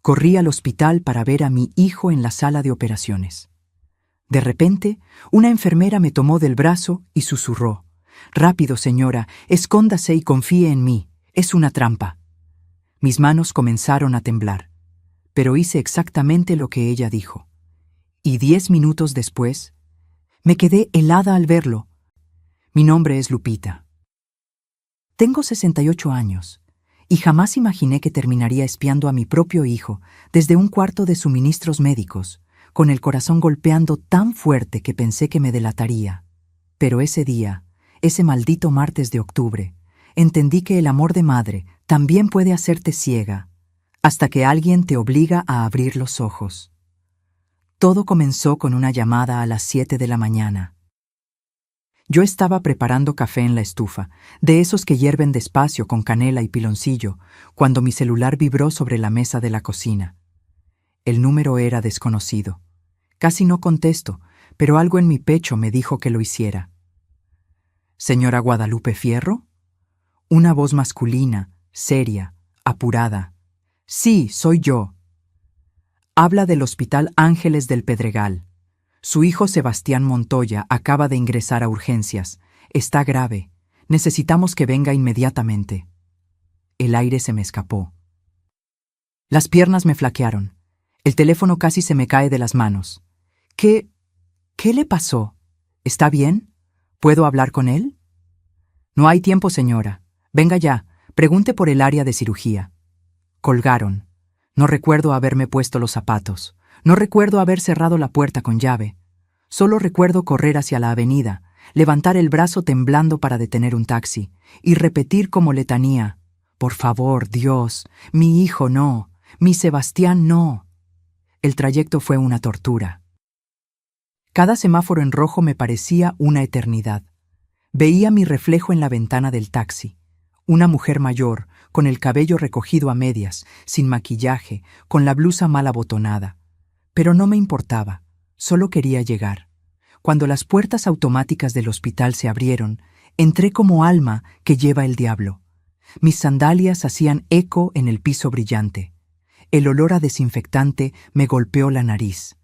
Corrí al hospital para ver a mi hijo en la sala de operaciones. De repente, una enfermera me tomó del brazo y susurró: «Rápido, señora, escóndase y confíe en mí. Es una trampa». Mis manos comenzaron a temblar, pero hice exactamente lo que ella dijo. Y 10 minutos después, me quedé helada al verlo. Mi nombre es Lupita. Tengo 68 años y jamás imaginé que terminaría espiando a mi propio hijo desde un cuarto de suministros médicos, con el corazón golpeando tan fuerte que pensé que me delataría. Pero ese día, ese maldito martes de octubre, entendí que el amor de madre también puede hacerte ciega, hasta que alguien te obliga a abrir los ojos. Todo comenzó con una llamada a las 7 de la mañana. Yo estaba preparando café en la estufa, de esos que hierven despacio con canela y piloncillo, cuando mi celular vibró sobre la mesa de la cocina. El número era desconocido. Casi no contesto, pero algo en mi pecho me dijo que lo hiciera. «¿Señora Guadalupe Fierro?» Una voz masculina, seria, apurada. «Sí, soy yo». Habla del Hospital Ángeles del Pedregal. Su hijo Sebastián Montoya acaba de ingresar a urgencias. Está grave. Necesitamos que venga inmediatamente. El aire se me escapó. Las piernas me flaquearon. El teléfono casi se me cae de las manos. ¿Qué le pasó? ¿Está bien? ¿Puedo hablar con él? No hay tiempo, señora. Venga ya. Pregunte por el área de cirugía. Colgaron. No recuerdo haberme puesto los zapatos. No recuerdo haber cerrado la puerta con llave. Solo recuerdo correr hacia la avenida, levantar el brazo temblando para detener un taxi y repetir como letanía: «Por favor, Dios, mi hijo no, mi Sebastián no». El trayecto fue una tortura. Cada semáforo en rojo me parecía una eternidad. Veía mi reflejo en la ventana del taxi. Una mujer mayor, con el cabello recogido a medias, sin maquillaje, con la blusa mal abotonada. Pero no me importaba, solo quería llegar. Cuando las puertas automáticas del hospital se abrieron, entré como alma que lleva el diablo. Mis sandalias hacían eco en el piso brillante. El olor a desinfectante me golpeó la nariz.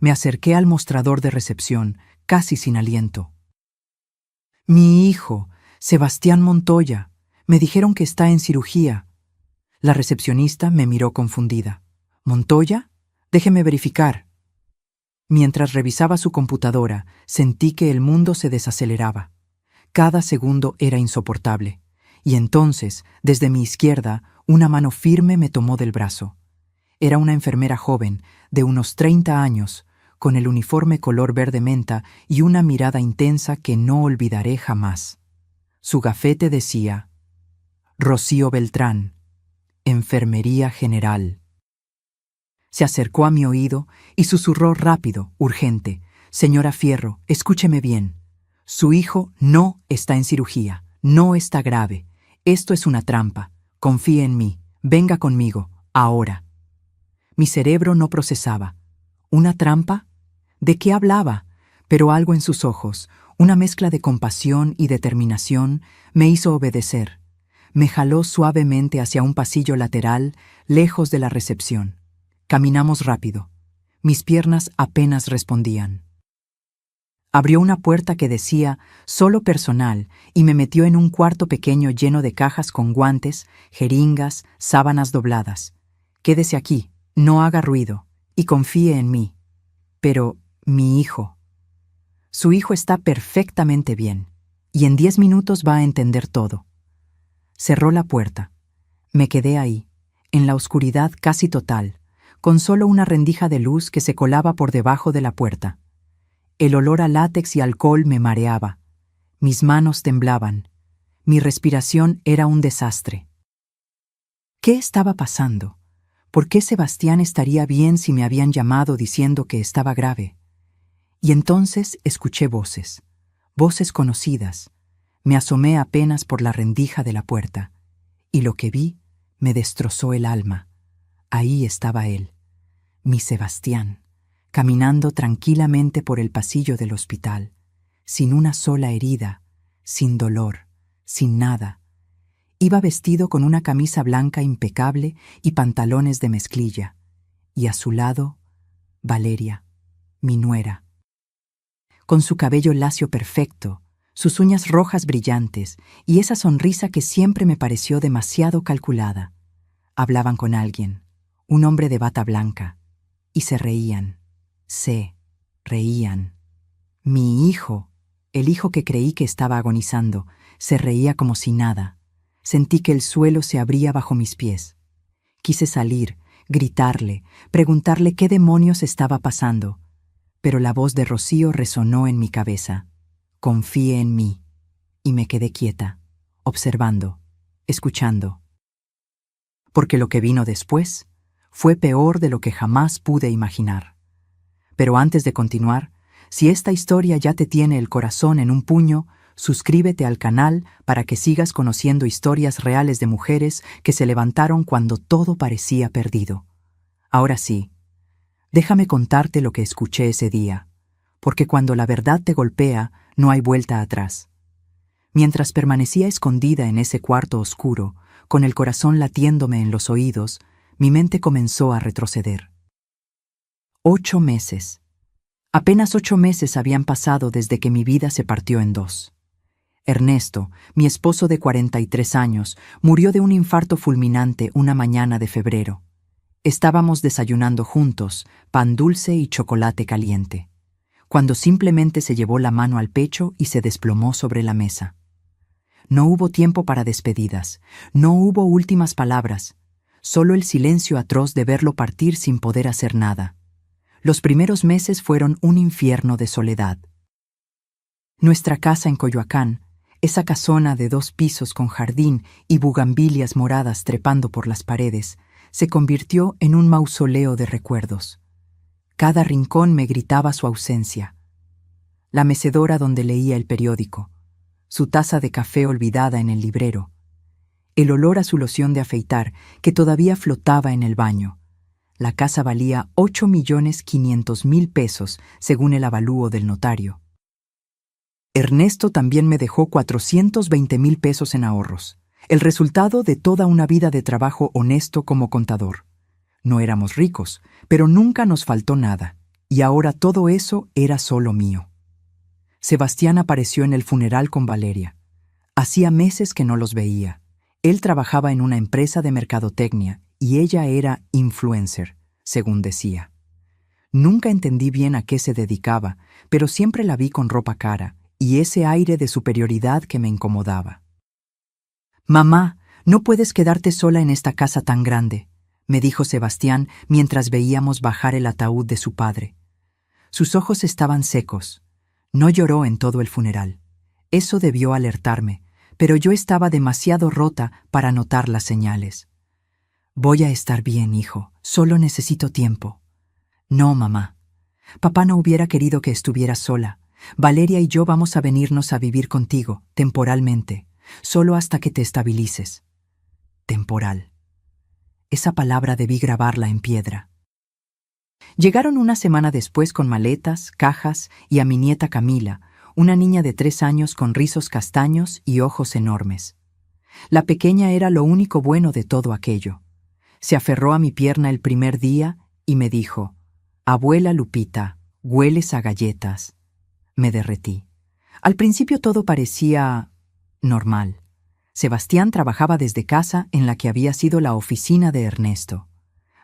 Me acerqué al mostrador de recepción, casi sin aliento. «Mi hijo, Sebastián Montoya. Me dijeron que está en cirugía». La recepcionista me miró confundida. «¿Montoya? Déjeme verificar». Mientras revisaba su computadora, sentí que el mundo se desaceleraba. Cada segundo era insoportable. Y entonces, desde mi izquierda, una mano firme me tomó del brazo. Era una enfermera joven, de unos 30 años, con el uniforme color verde menta y una mirada intensa que no olvidaré jamás. Su gafete decía: «Rocío Beltrán, Enfermería General». Se acercó a mi oído y susurró rápido, urgente: «Señora Fierro, escúcheme bien. Su hijo no está en cirugía, no está grave. Esto es una trampa. Confíe en mí. Venga conmigo, ahora». Mi cerebro no procesaba. ¿Una trampa? ¿De qué hablaba? Pero algo en sus ojos, una mezcla de compasión y determinación, me hizo obedecer. Me jaló suavemente hacia un pasillo lateral, lejos de la recepción. Caminamos rápido. Mis piernas apenas respondían. Abrió una puerta que decía «Solo personal» y me metió en un cuarto pequeño lleno de cajas con guantes, jeringas, sábanas dobladas. «Quédese aquí, no haga ruido, y confíe en mí». Pero mi hijo. Su hijo está perfectamente bien, y en 10 minutos va a entender todo. Cerró la puerta. Me quedé ahí, en la oscuridad casi total, con solo una rendija de luz que se colaba por debajo de la puerta. El olor a látex y alcohol me mareaba. Mis manos temblaban. Mi respiración era un desastre. ¿Qué estaba pasando? ¿Por qué Sebastián estaría bien si me habían llamado diciendo que estaba grave? Y entonces escuché voces, voces conocidas. Me asomé apenas por la rendija de la puerta, y lo que vi me destrozó el alma. Ahí estaba él, mi Sebastián, caminando tranquilamente por el pasillo del hospital, sin una sola herida, sin dolor, sin nada. Iba vestido con una camisa blanca impecable y pantalones de mezclilla, y a su lado, Valeria, mi nuera. Con su cabello lacio perfecto, sus uñas rojas brillantes y esa sonrisa que siempre me pareció demasiado calculada. Hablaban con alguien, un hombre de bata blanca, y se reían. Se reían. Mi hijo, el hijo que creí que estaba agonizando, se reía como si nada. Sentí que el suelo se abría bajo mis pies. Quise salir, gritarle, preguntarle qué demonios estaba pasando, pero la voz de Rocío resonó en mi cabeza. Confíe en mí. Y me quedé quieta, observando, escuchando. Porque lo que vino después fue peor de lo que jamás pude imaginar. Pero antes de continuar, si esta historia ya te tiene el corazón en un puño, suscríbete al canal para que sigas conociendo historias reales de mujeres que se levantaron cuando todo parecía perdido. Ahora sí, déjame contarte lo que escuché ese día, porque cuando la verdad te golpea, no hay vuelta atrás. Mientras permanecía escondida en ese cuarto oscuro, con el corazón latiéndome en los oídos, mi mente comenzó a retroceder. 8 meses. Apenas 8 meses habían pasado desde que mi vida se partió en dos. Ernesto, mi esposo de 43 años, murió de un infarto fulminante una mañana de febrero. Estábamos desayunando juntos, pan dulce y chocolate caliente, cuando simplemente se llevó la mano al pecho y se desplomó sobre la mesa. No hubo tiempo para despedidas, no hubo últimas palabras, solo el silencio atroz de verlo partir sin poder hacer nada. Los primeros meses fueron un infierno de soledad. Nuestra casa en Coyoacán, esa casona de 2 pisos con jardín y bugambilias moradas trepando por las paredes, se convirtió en un mausoleo de recuerdos. Cada rincón me gritaba su ausencia. La mecedora donde leía el periódico, su taza de café olvidada en el librero, el olor a su loción de afeitar que todavía flotaba en el baño. La casa valía 8.500.000 pesos, según el avalúo del notario. Ernesto también me dejó 420.000 pesos en ahorros, el resultado de toda una vida de trabajo honesto como contador. No éramos ricos, pero nunca nos faltó nada, y ahora todo eso era solo mío. Sebastián apareció en el funeral con Valeria. Hacía meses que no los veía. Él trabajaba en una empresa de mercadotecnia y ella era influencer, según decía. Nunca entendí bien a qué se dedicaba, pero siempre la vi con ropa cara y ese aire de superioridad que me incomodaba. «Mamá, no puedes quedarte sola en esta casa tan grande», me dijo Sebastián mientras veíamos bajar el ataúd de su padre. Sus ojos estaban secos. No lloró en todo el funeral. Eso debió alertarme, pero yo estaba demasiado rota para notar las señales. «Voy a estar bien, hijo. Solo necesito tiempo». «No, mamá. Papá no hubiera querido que estuvieras sola. Valeria y yo vamos a venirnos a vivir contigo, temporalmente, solo hasta que te estabilices». Temporal. Esa palabra debí grabarla en piedra. Llegaron una semana después con maletas, cajas y a mi nieta Camila, una niña de 3 años con rizos castaños y ojos enormes. La pequeña era lo único bueno de todo aquello. Se aferró a mi pierna el primer día y me dijo: «Abuela Lupita, hueles a galletas». Me derretí. Al principio todo parecía normal. Sebastián trabajaba desde casa en la que había sido la oficina de Ernesto.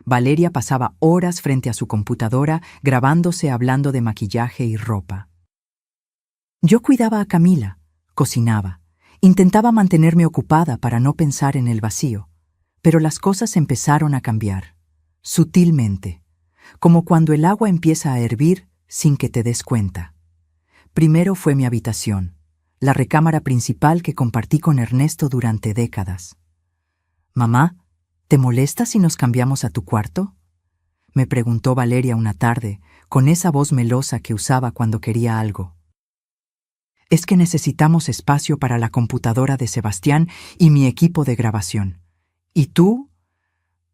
Valeria pasaba horas frente a su computadora grabándose hablando de maquillaje y ropa. Yo cuidaba a Camila, cocinaba, intentaba mantenerme ocupada para no pensar en el vacío, pero las cosas empezaron a cambiar, sutilmente, como cuando el agua empieza a hervir sin que te des cuenta. Primero fue mi habitación, la recámara principal que compartí con Ernesto durante décadas. «Mamá, ¿te molesta si nos cambiamos a tu cuarto?», me preguntó Valeria una tarde, con esa voz melosa que usaba cuando quería algo. «Es que necesitamos espacio para la computadora de Sebastián y mi equipo de grabación. ¿Y tú?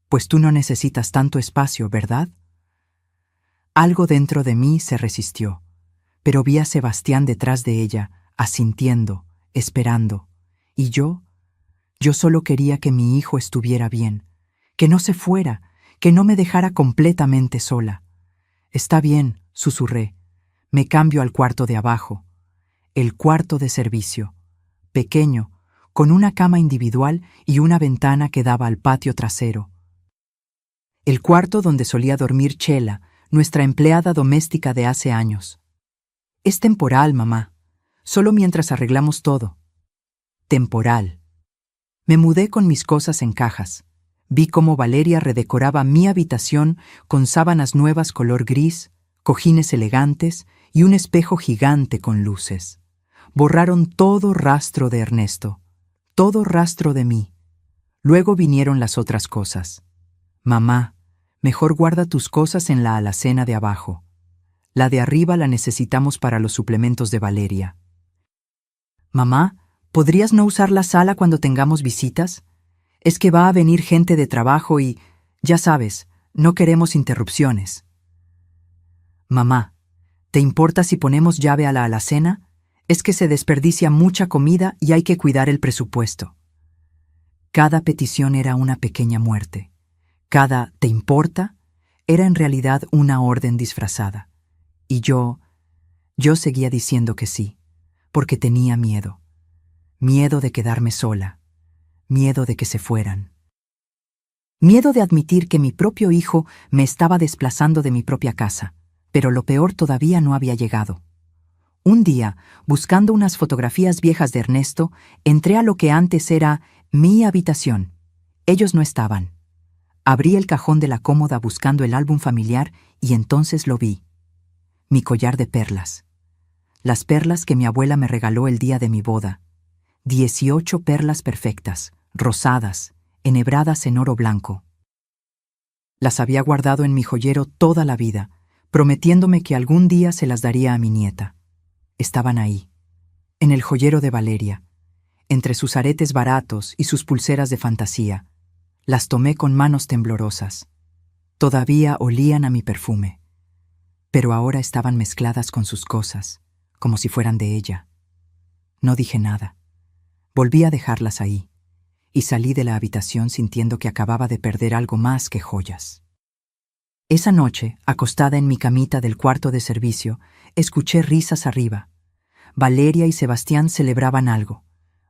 Pues tú no necesitas tanto espacio, ¿verdad?». Algo dentro de mí se resistió, pero vi a Sebastián detrás de ella, asintiendo, esperando, y yo solo quería que mi hijo estuviera bien, que no se fuera, que no me dejara completamente sola. «Está bien», susurré. «Me cambio al cuarto de abajo». El cuarto de servicio, pequeño, con una cama individual y una ventana que daba al patio trasero. El cuarto donde solía dormir Chela, nuestra empleada doméstica de hace años. «Es temporal, mamá. Solo mientras arreglamos todo». Temporal. Me mudé con mis cosas en cajas. Vi cómo Valeria redecoraba mi habitación con sábanas nuevas color gris, cojines elegantes y un espejo gigante con luces. Borraron todo rastro de Ernesto, todo rastro de mí. Luego vinieron las otras cosas. «Mamá, mejor guarda tus cosas en la alacena de abajo. La de arriba la necesitamos para los suplementos de Valeria». «Mamá, ¿podrías no usar la sala cuando tengamos visitas? Es que va a venir gente de trabajo y, ya sabes, no queremos interrupciones». «Mamá, ¿te importa si ponemos llave a la alacena? Es que se desperdicia mucha comida y hay que cuidar el presupuesto». Cada petición era una pequeña muerte. Cada «¿te importa?» era en realidad una orden disfrazada. Y yo seguía diciendo que sí, porque tenía miedo. Miedo de quedarme sola. Miedo de que se fueran. Miedo de admitir que mi propio hijo me estaba desplazando de mi propia casa, pero lo peor todavía no había llegado. Un día, buscando unas fotografías viejas de Ernesto, entré a lo que antes era mi habitación. Ellos no estaban. Abrí el cajón de la cómoda buscando el álbum familiar y entonces lo vi. Mi collar de perlas. Las perlas que mi abuela me regaló el día de mi boda. 18 perlas perfectas, rosadas, enhebradas en oro blanco. Las había guardado en mi joyero toda la vida, prometiéndome que algún día se las daría a mi nieta. Estaban ahí, en el joyero de Valeria, entre sus aretes baratos y sus pulseras de fantasía. Las tomé con manos temblorosas. Todavía olían a mi perfume, pero ahora estaban mezcladas con sus cosas, como si fueran de ella. No dije nada. Volví a dejarlas ahí, y salí de la habitación sintiendo que acababa de perder algo más que joyas. Esa noche, acostada en mi camita del cuarto de servicio, escuché risas arriba. Valeria y Sebastián celebraban algo.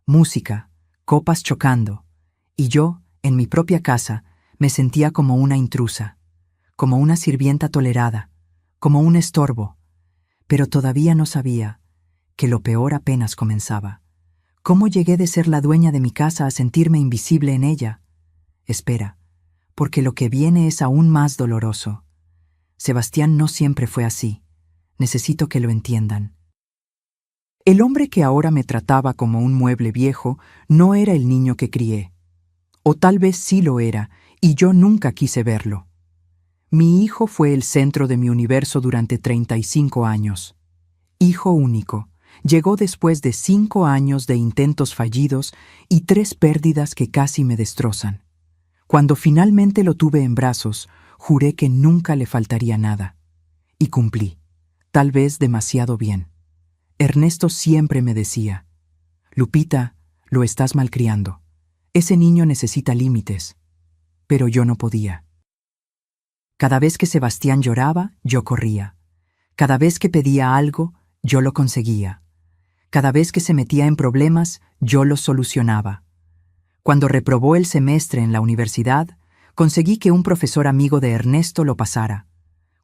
Música, copas chocando, y yo, en mi propia casa, me sentía como una intrusa, como una sirvienta tolerada, como un estorbo, pero todavía no sabía que lo peor apenas comenzaba. ¿Cómo llegué de ser la dueña de mi casa a sentirme invisible en ella? Espera, porque lo que viene es aún más doloroso. Sebastián no siempre fue así. Necesito que lo entiendan. El hombre que ahora me trataba como un mueble viejo no era el niño que crié. O tal vez sí lo era, y yo nunca quise verlo. Mi hijo fue el centro de mi universo durante 35 años. Hijo único. Llegó después de 5 años de intentos fallidos y 3 pérdidas que casi me destrozan. Cuando finalmente lo tuve en brazos, juré que nunca le faltaría nada. Y cumplí, tal vez demasiado bien. Ernesto siempre me decía: «Lupita, lo estás malcriando. Ese niño necesita límites». Pero yo no podía. Cada vez que Sebastián lloraba, yo corría. Cada vez que pedía algo, yo lo conseguía. Cada vez que se metía en problemas, yo los solucionaba. Cuando reprobó el semestre en la universidad, conseguí que un profesor amigo de Ernesto lo pasara.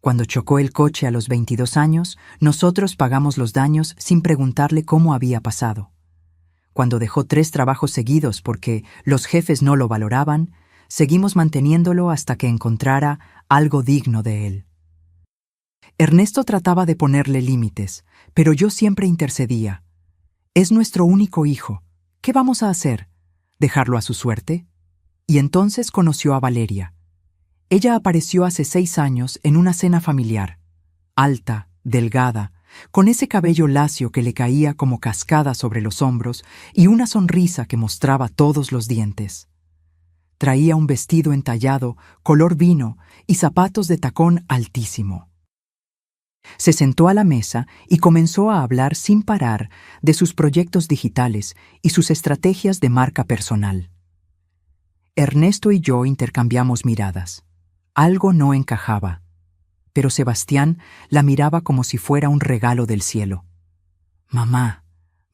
Cuando chocó el coche a los 22 años, nosotros pagamos los daños sin preguntarle cómo había pasado. Cuando dejó 3 trabajos seguidos porque los jefes no lo valoraban, seguimos manteniéndolo hasta que encontrara algo digno de él. Ernesto trataba de ponerle límites, pero yo siempre intercedía. Es nuestro único hijo. ¿Qué vamos a hacer? ¿Dejarlo a su suerte? Y entonces conoció a Valeria. Ella apareció hace 6 años en una cena familiar. Alta, delgada, con ese cabello lacio que le caía como cascada sobre los hombros y una sonrisa que mostraba todos los dientes. Traía un vestido entallado, color vino y zapatos de tacón altísimo. Se sentó a la mesa y comenzó a hablar sin parar de sus proyectos digitales y sus estrategias de marca personal. Ernesto y yo intercambiamos miradas. Algo no encajaba, pero Sebastián la miraba como si fuera un regalo del cielo. Mamá,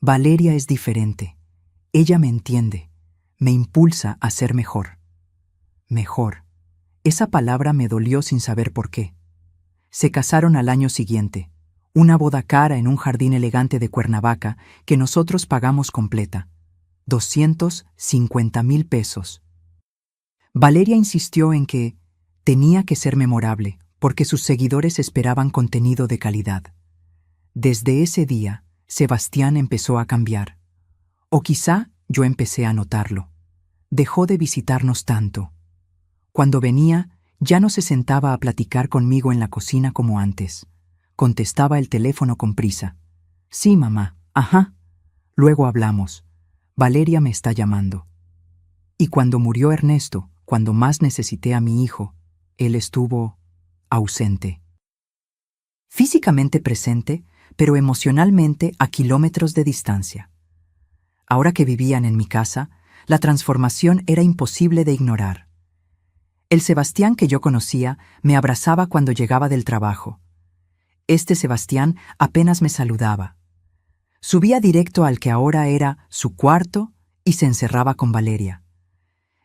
Valeria es diferente. Ella me entiende, me impulsa a ser mejor. Mejor. Esa palabra me dolió sin saber por qué. Se casaron al año siguiente, una boda cara en un jardín elegante de Cuernavaca que nosotros pagamos completa, 250,000 pesos. Valeria insistió en que tenía que ser memorable, porque sus seguidores esperaban contenido de calidad. Desde ese día, Sebastián empezó a cambiar. O quizá yo empecé a notarlo. Dejó de visitarnos tanto. Cuando venía, ya no se sentaba a platicar conmigo en la cocina como antes. Contestaba el teléfono con prisa. Sí, mamá, ajá. Luego hablamos. Valeria me está llamando. Y cuando murió Ernesto, cuando más necesité a mi hijo, él estuvo ausente. Físicamente presente, pero emocionalmente a kilómetros de distancia. Ahora que vivían en mi casa, la transformación era imposible de ignorar. El Sebastián que yo conocía me abrazaba cuando llegaba del trabajo. Este Sebastián apenas me saludaba. Subía directo al que ahora era su cuarto y se encerraba con Valeria.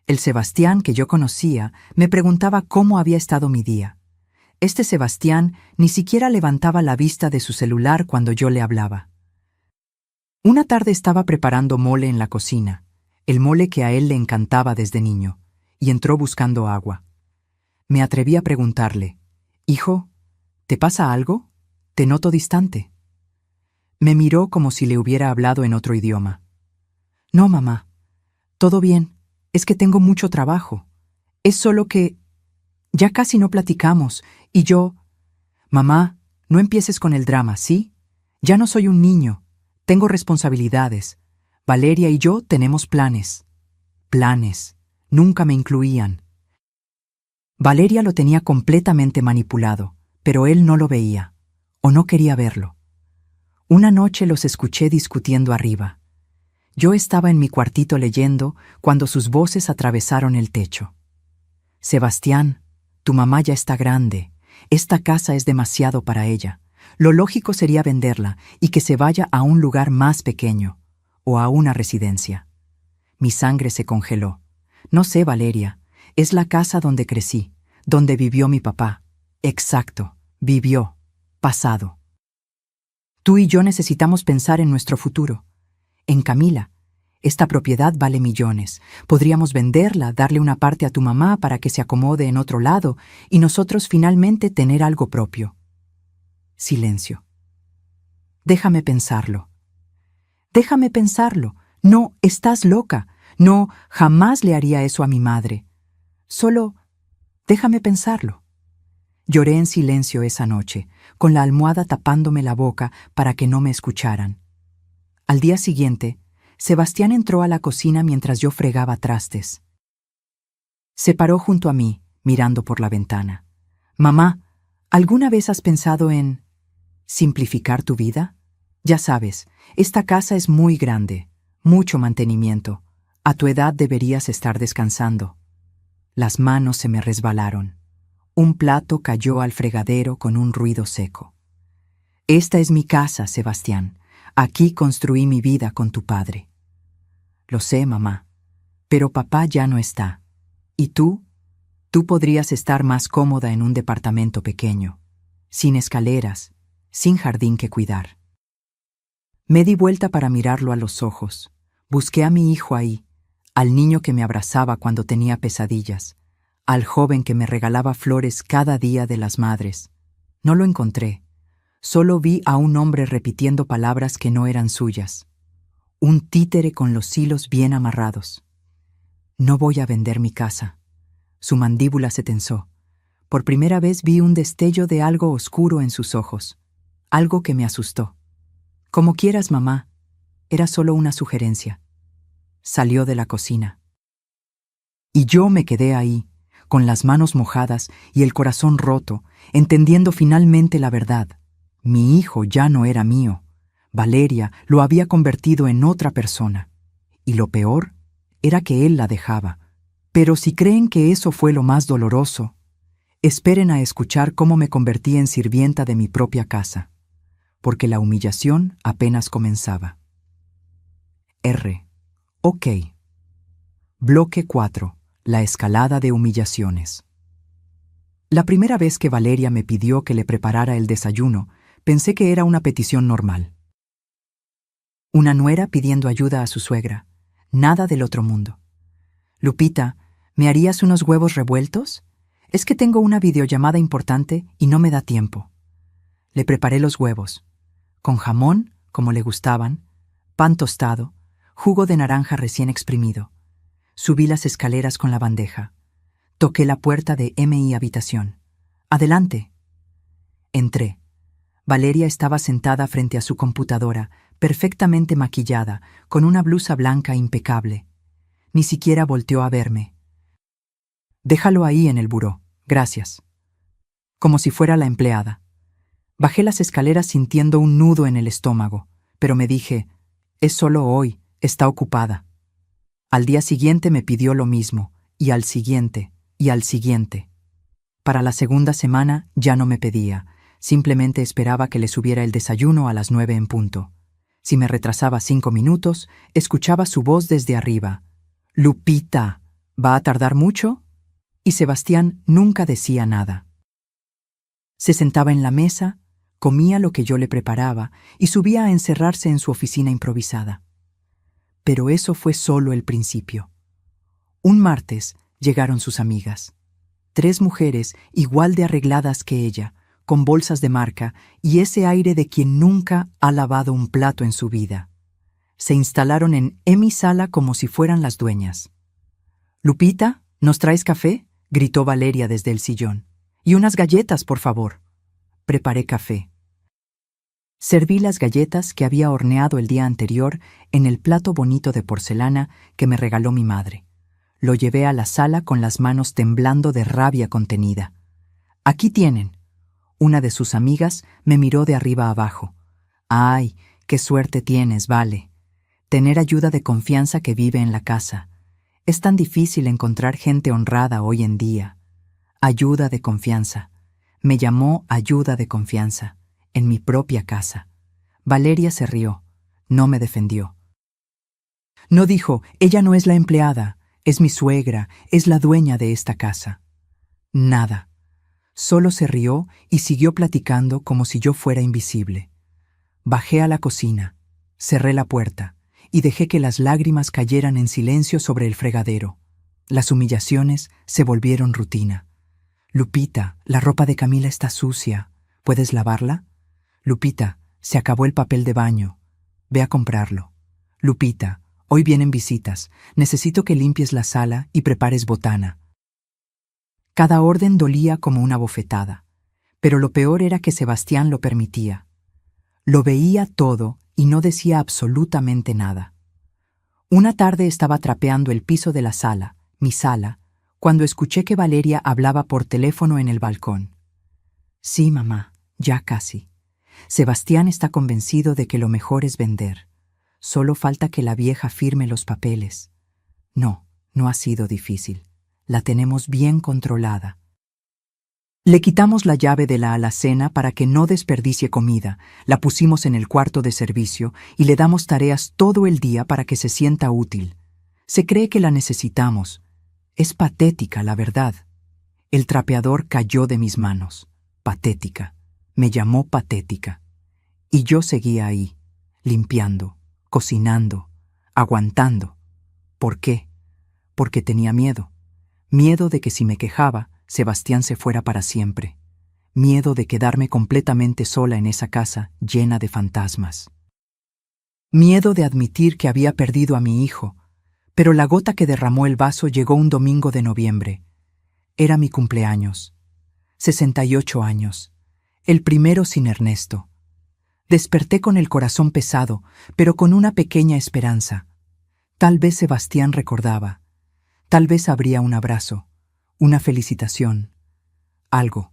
El Sebastián que yo conocía me preguntaba cómo había estado mi día. Este Sebastián ni siquiera levantaba la vista de su celular cuando yo le hablaba. Una tarde estaba preparando mole en la cocina, el mole que a él le encantaba desde niño, y entró buscando agua. Me atreví a preguntarle, «Hijo, ¿te pasa algo? Te noto distante». Me miró como si le hubiera hablado en otro idioma. «No, mamá, todo bien, es que tengo mucho trabajo. Es solo que ya casi no platicamos, y yo... Mamá, no empieces con el drama, ¿sí? Ya no soy un niño, tengo responsabilidades. Valeria y yo tenemos planes». Planes. Nunca me incluían. Valeria lo tenía completamente manipulado, pero él no lo veía, o no quería verlo. Una noche los escuché discutiendo arriba. Yo estaba en mi cuartito leyendo cuando sus voces atravesaron el techo. «Sebastián, tu mamá ya está grande. Esta casa es demasiado para ella. Lo lógico sería venderla y que se vaya a un lugar más pequeño, o a una residencia». Mi sangre se congeló. «No sé, Valeria, es la casa donde crecí, donde vivió mi papá». Exacto, vivió, pasado. Tú y yo necesitamos pensar en nuestro futuro. En Camila. Esta propiedad vale millones. Podríamos venderla, darle una parte a tu mamá para que se acomode en otro lado y nosotros finalmente tener algo propio. Silencio. Déjame pensarlo. Déjame pensarlo. No, estás loca. No, jamás le haría eso a mi madre. Solo déjame pensarlo. Lloré en silencio esa noche, con la almohada tapándome la boca para que no me escucharan. Al día siguiente, Sebastián entró a la cocina mientras yo fregaba trastes. Se paró junto a mí, mirando por la ventana. «Mamá, ¿alguna vez has pensado en simplificar tu vida? Ya sabes, esta casa es muy grande, mucho mantenimiento. A tu edad deberías estar descansando». Las manos se me resbalaron. Un plato cayó al fregadero con un ruido seco. «Esta es mi casa, Sebastián. Aquí construí mi vida con tu padre». «Lo sé, mamá, pero papá ya no está. ¿Y tú? Tú podrías estar más cómoda en un departamento pequeño, sin escaleras, sin jardín que cuidar». Me di vuelta para mirarlo a los ojos. Busqué a mi hijo ahí, al niño que me abrazaba cuando tenía pesadillas, al joven que me regalaba flores cada día de las madres. No lo encontré. Solo vi a un hombre repitiendo palabras que no eran suyas. Un títere con los hilos bien amarrados. «No voy a vender mi casa». Su mandíbula se tensó. Por primera vez vi un destello de algo oscuro en sus ojos. Algo que me asustó. «Como quieras, mamá. Era solo una sugerencia». Salió de la cocina. Y yo me quedé ahí, con las manos mojadas y el corazón roto, entendiendo finalmente la verdad. Mi hijo ya no era mío. Valeria lo había convertido en otra persona. Y lo peor era que él la dejaba. Pero si creen que eso fue lo más doloroso, Esperen a escuchar cómo me convertí en sirvienta de mi propia casa, porque la humillación apenas comenzaba. Ok. Bloque 4. La escalada de humillaciones. La primera vez que Valeria me pidió que le preparara el desayuno, pensé que era una petición normal. Una nuera pidiendo ayuda a su suegra. Nada del otro mundo. Lupita, ¿me harías unos huevos revueltos? Es que tengo una videollamada importante y no me da tiempo. Le preparé los huevos, con jamón, como le gustaban, pan tostado, jugo de naranja recién exprimido. Subí las escaleras con la bandeja. Toqué la puerta de mi habitación. ¡Adelante! Entré. Valeria estaba sentada frente a su computadora, perfectamente maquillada, con una blusa blanca impecable. Ni siquiera volteó a verme. Déjalo ahí en el buró, gracias. Como si fuera la empleada. Bajé las escaleras sintiendo un nudo en el estómago, pero me dije, es solo hoy, está ocupada. Al día siguiente me pidió lo mismo, y al siguiente, y al siguiente. Para la segunda semana ya no me pedía, simplemente esperaba que le subiera el desayuno a las 9 en punto. Si me retrasaba 5 minutos, escuchaba su voz desde arriba. «Lupita, ¿va a tardar mucho?» Y Sebastián nunca decía nada. Se sentaba en la mesa, comía lo que yo le preparaba y subía a encerrarse en su oficina improvisada. Pero eso fue solo el principio. Un martes llegaron sus amigas. 3 mujeres igual de arregladas que ella, con bolsas de marca y ese aire de quien nunca ha lavado un plato en su vida. Se instalaron en mi sala como si fueran las dueñas. «Lupita, ¿nos traes café?», gritó Valeria desde el sillón. «Y unas galletas, por favor». Preparé café. Serví las galletas que había horneado el día anterior en el plato bonito de porcelana que me regaló mi madre. Lo llevé a la sala con las manos temblando de rabia contenida. «Aquí tienen». Una de sus amigas me miró de arriba abajo. «Ay, qué suerte tienes, Vale. Tener ayuda de confianza que vive en la casa. Es tan difícil encontrar gente honrada hoy en día». Ayuda de confianza. Me llamó ayuda de confianza. En mi propia casa. Valeria se rió. No me defendió. No dijo, ella no es la empleada, es mi suegra, es la dueña de esta casa. Nada. Solo se rió y siguió platicando como si yo fuera invisible. Bajé a la cocina, cerré la puerta y dejé que las lágrimas cayeran en silencio sobre el fregadero. Las humillaciones se volvieron rutina. «Lupita, la ropa de Camila está sucia. ¿Puedes lavarla?» «Lupita, se acabó el papel de baño. Ve a comprarlo». «Lupita, hoy vienen visitas. Necesito que limpies la sala y prepares botana». Cada orden dolía como una bofetada, pero lo peor era que Sebastián lo permitía. Lo veía todo y no decía absolutamente nada. Una tarde estaba trapeando el piso de la sala, mi sala, cuando escuché que Valeria hablaba por teléfono en el balcón. «Sí, mamá, ya casi. Sebastián está convencido de que lo mejor es vender. Solo falta que la vieja firme los papeles. No, no ha sido difícil. La tenemos bien controlada. Le quitamos la llave de la alacena para que no desperdicie comida, la pusimos en el cuarto de servicio y le damos tareas todo el día para que se sienta útil. Se cree que la necesitamos. Es patética, la verdad». El trapeador cayó de mis manos. Patética. Me llamó patética. Y yo seguía ahí, limpiando, cocinando, aguantando. ¿Por qué? Porque tenía miedo. Miedo de que si me quejaba, Sebastián se fuera para siempre. Miedo de quedarme completamente sola en esa casa llena de fantasmas. Miedo de admitir que había perdido a mi hijo, pero la gota que derramó el vaso llegó un domingo de noviembre. Era mi cumpleaños. 68 años. El primero sin Ernesto. Desperté con el corazón pesado, pero con una pequeña esperanza. Tal vez Sebastián recordaba. Tal vez habría un abrazo, una felicitación, algo.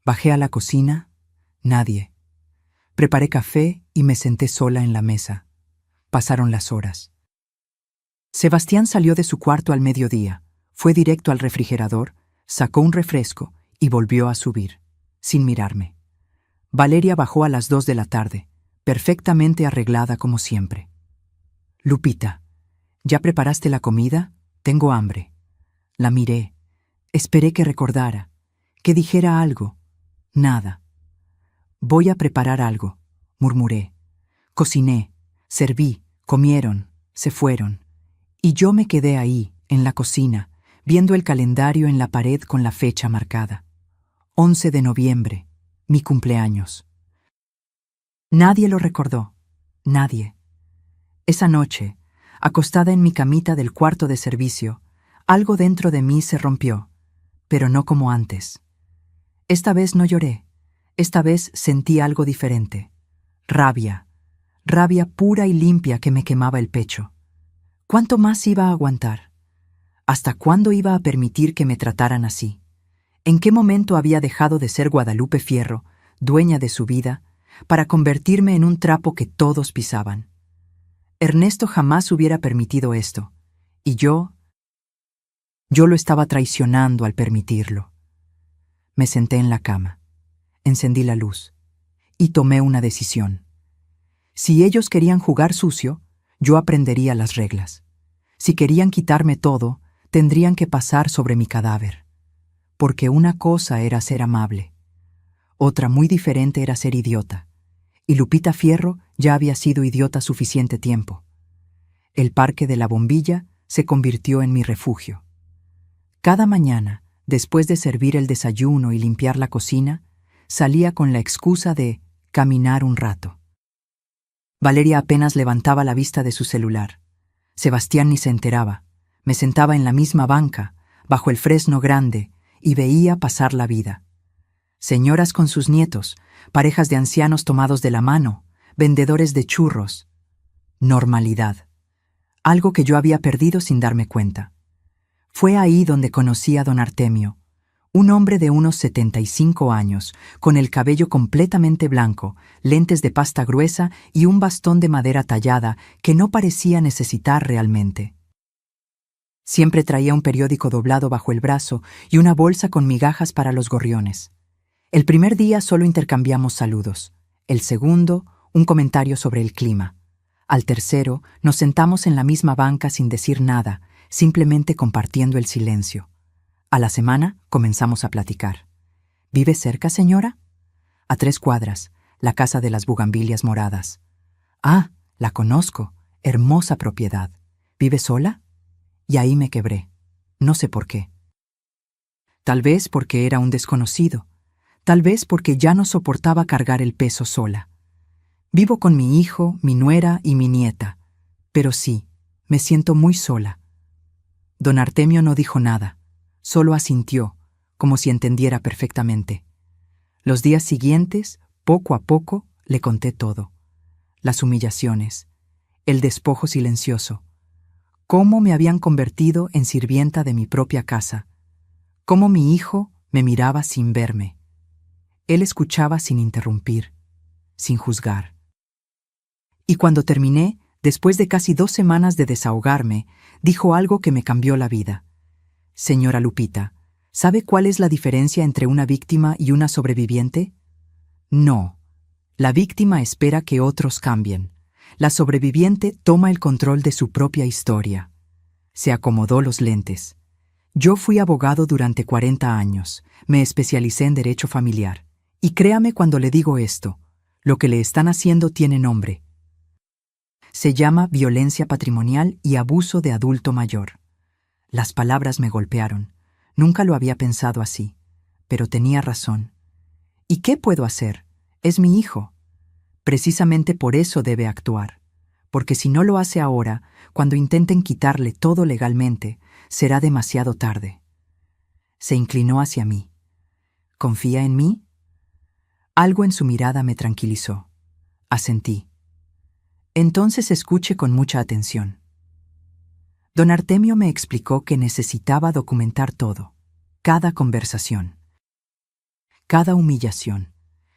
Bajé a la cocina, nadie. Preparé café y me senté sola en la mesa. Pasaron las horas. Sebastián salió de su cuarto al mediodía, fue directo al refrigerador, sacó un refresco y volvió a subir, sin mirarme. Valeria bajó a las 2 de la tarde, perfectamente arreglada como siempre. «Lupita, ¿ya preparaste la comida? Tengo hambre». La miré. Esperé que recordara, que dijera algo. Nada. «Voy a preparar algo», murmuré. Cociné, serví, comieron, se fueron. Y yo me quedé ahí, en la cocina, viendo el calendario en la pared con la fecha marcada. 11 de noviembre, mi cumpleaños. Nadie lo recordó. Nadie. Esa noche, acostada en mi camita del cuarto de servicio, algo dentro de mí se rompió, pero no como antes. Esta vez no lloré. Esta vez sentí algo diferente. Rabia. Rabia pura y limpia que me quemaba el pecho. ¿Cuánto más iba a aguantar? ¿Hasta cuándo iba a permitir que me trataran así? ¿En qué momento había dejado de ser Guadalupe Fierro, dueña de su vida, para convertirme en un trapo que todos pisaban? Ernesto jamás hubiera permitido esto, y yo lo estaba traicionando al permitirlo. Me senté en la cama, encendí la luz, y tomé una decisión. Si ellos querían jugar sucio, yo aprendería las reglas. Si querían quitarme todo, tendrían que pasar sobre mi cadáver. Porque una cosa era ser amable, otra muy diferente era ser idiota, y Lupita Fierro ya había sido idiota suficiente tiempo. El Parque de la Bombilla se convirtió en mi refugio. Cada mañana, después de servir el desayuno y limpiar la cocina, salía con la excusa de caminar un rato. Valeria apenas levantaba la vista de su celular. Sebastián ni se enteraba. Me sentaba en la misma banca, bajo el fresno grande, y veía pasar la vida. Señoras con sus nietos, parejas de ancianos tomados de la mano, vendedores de churros. Normalidad. Algo que yo había perdido sin darme cuenta. Fue ahí donde conocí a don Artemio, un hombre de unos 75 años, con el cabello completamente blanco, lentes de pasta gruesa y un bastón de madera tallada que no parecía necesitar realmente. Siempre traía un periódico doblado bajo el brazo y una bolsa con migajas para los gorriones. El primer día solo intercambiamos saludos. El segundo, un comentario sobre el clima. Al tercero, nos sentamos en la misma banca sin decir nada, simplemente compartiendo el silencio. A la semana comenzamos a platicar. ¿Vive cerca, señora? A 3 cuadras, la casa de las bugambilias moradas. Ah, la conozco. Hermosa propiedad. ¿Vive sola? Y ahí me quebré. No sé por qué. Tal vez porque era un desconocido. Tal vez porque ya no soportaba cargar el peso sola. Vivo con mi hijo, mi nuera y mi nieta. Pero sí, me siento muy sola. Don Artemio no dijo nada. Solo asintió, como si entendiera perfectamente. Los días siguientes, poco a poco, le conté todo. Las humillaciones, el despojo silencioso, cómo me habían convertido en sirvienta de mi propia casa, cómo mi hijo me miraba sin verme. Él escuchaba sin interrumpir, sin juzgar. Y cuando terminé, después de casi 2 semanas de desahogarme, dijo algo que me cambió la vida. Señora Lupita, ¿sabe cuál es la diferencia entre una víctima y una sobreviviente? No. La víctima espera que otros cambien. La sobreviviente toma el control de su propia historia. Se acomodó los lentes. Yo fui abogado durante 40 años. Me especialicé en derecho familiar. Y créame cuando le digo esto, lo que le están haciendo tiene nombre. Se llama violencia patrimonial y abuso de adulto mayor. Las palabras me golpearon. Nunca lo había pensado así, pero tenía razón. ¿Y qué puedo hacer? Es mi hijo. Precisamente por eso debe actuar, porque si no lo hace ahora, cuando intenten quitarle todo legalmente, será demasiado tarde. Se inclinó hacia mí. ¿Confía en mí? Algo en su mirada me tranquilizó. Asentí. Entonces escuche con mucha atención. Don Artemio me explicó que necesitaba documentar todo, cada conversación, cada humillación,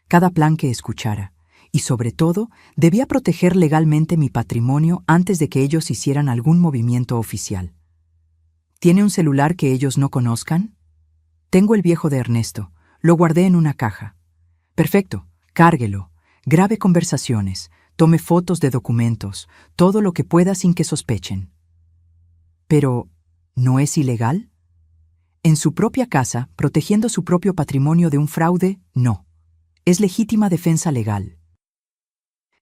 cada plan que escuchara, y sobre todo, debía proteger legalmente mi patrimonio antes de que ellos hicieran algún movimiento oficial. ¿Tiene un celular que ellos no conozcan? Tengo el viejo de Ernesto. Lo guardé en una caja. Perfecto. Cárguelo. Grabe conversaciones. Tome fotos de documentos. Todo lo que pueda sin que sospechen. Pero, ¿no es ilegal? En su propia casa, protegiendo su propio patrimonio de un fraude, no. Es legítima defensa legal.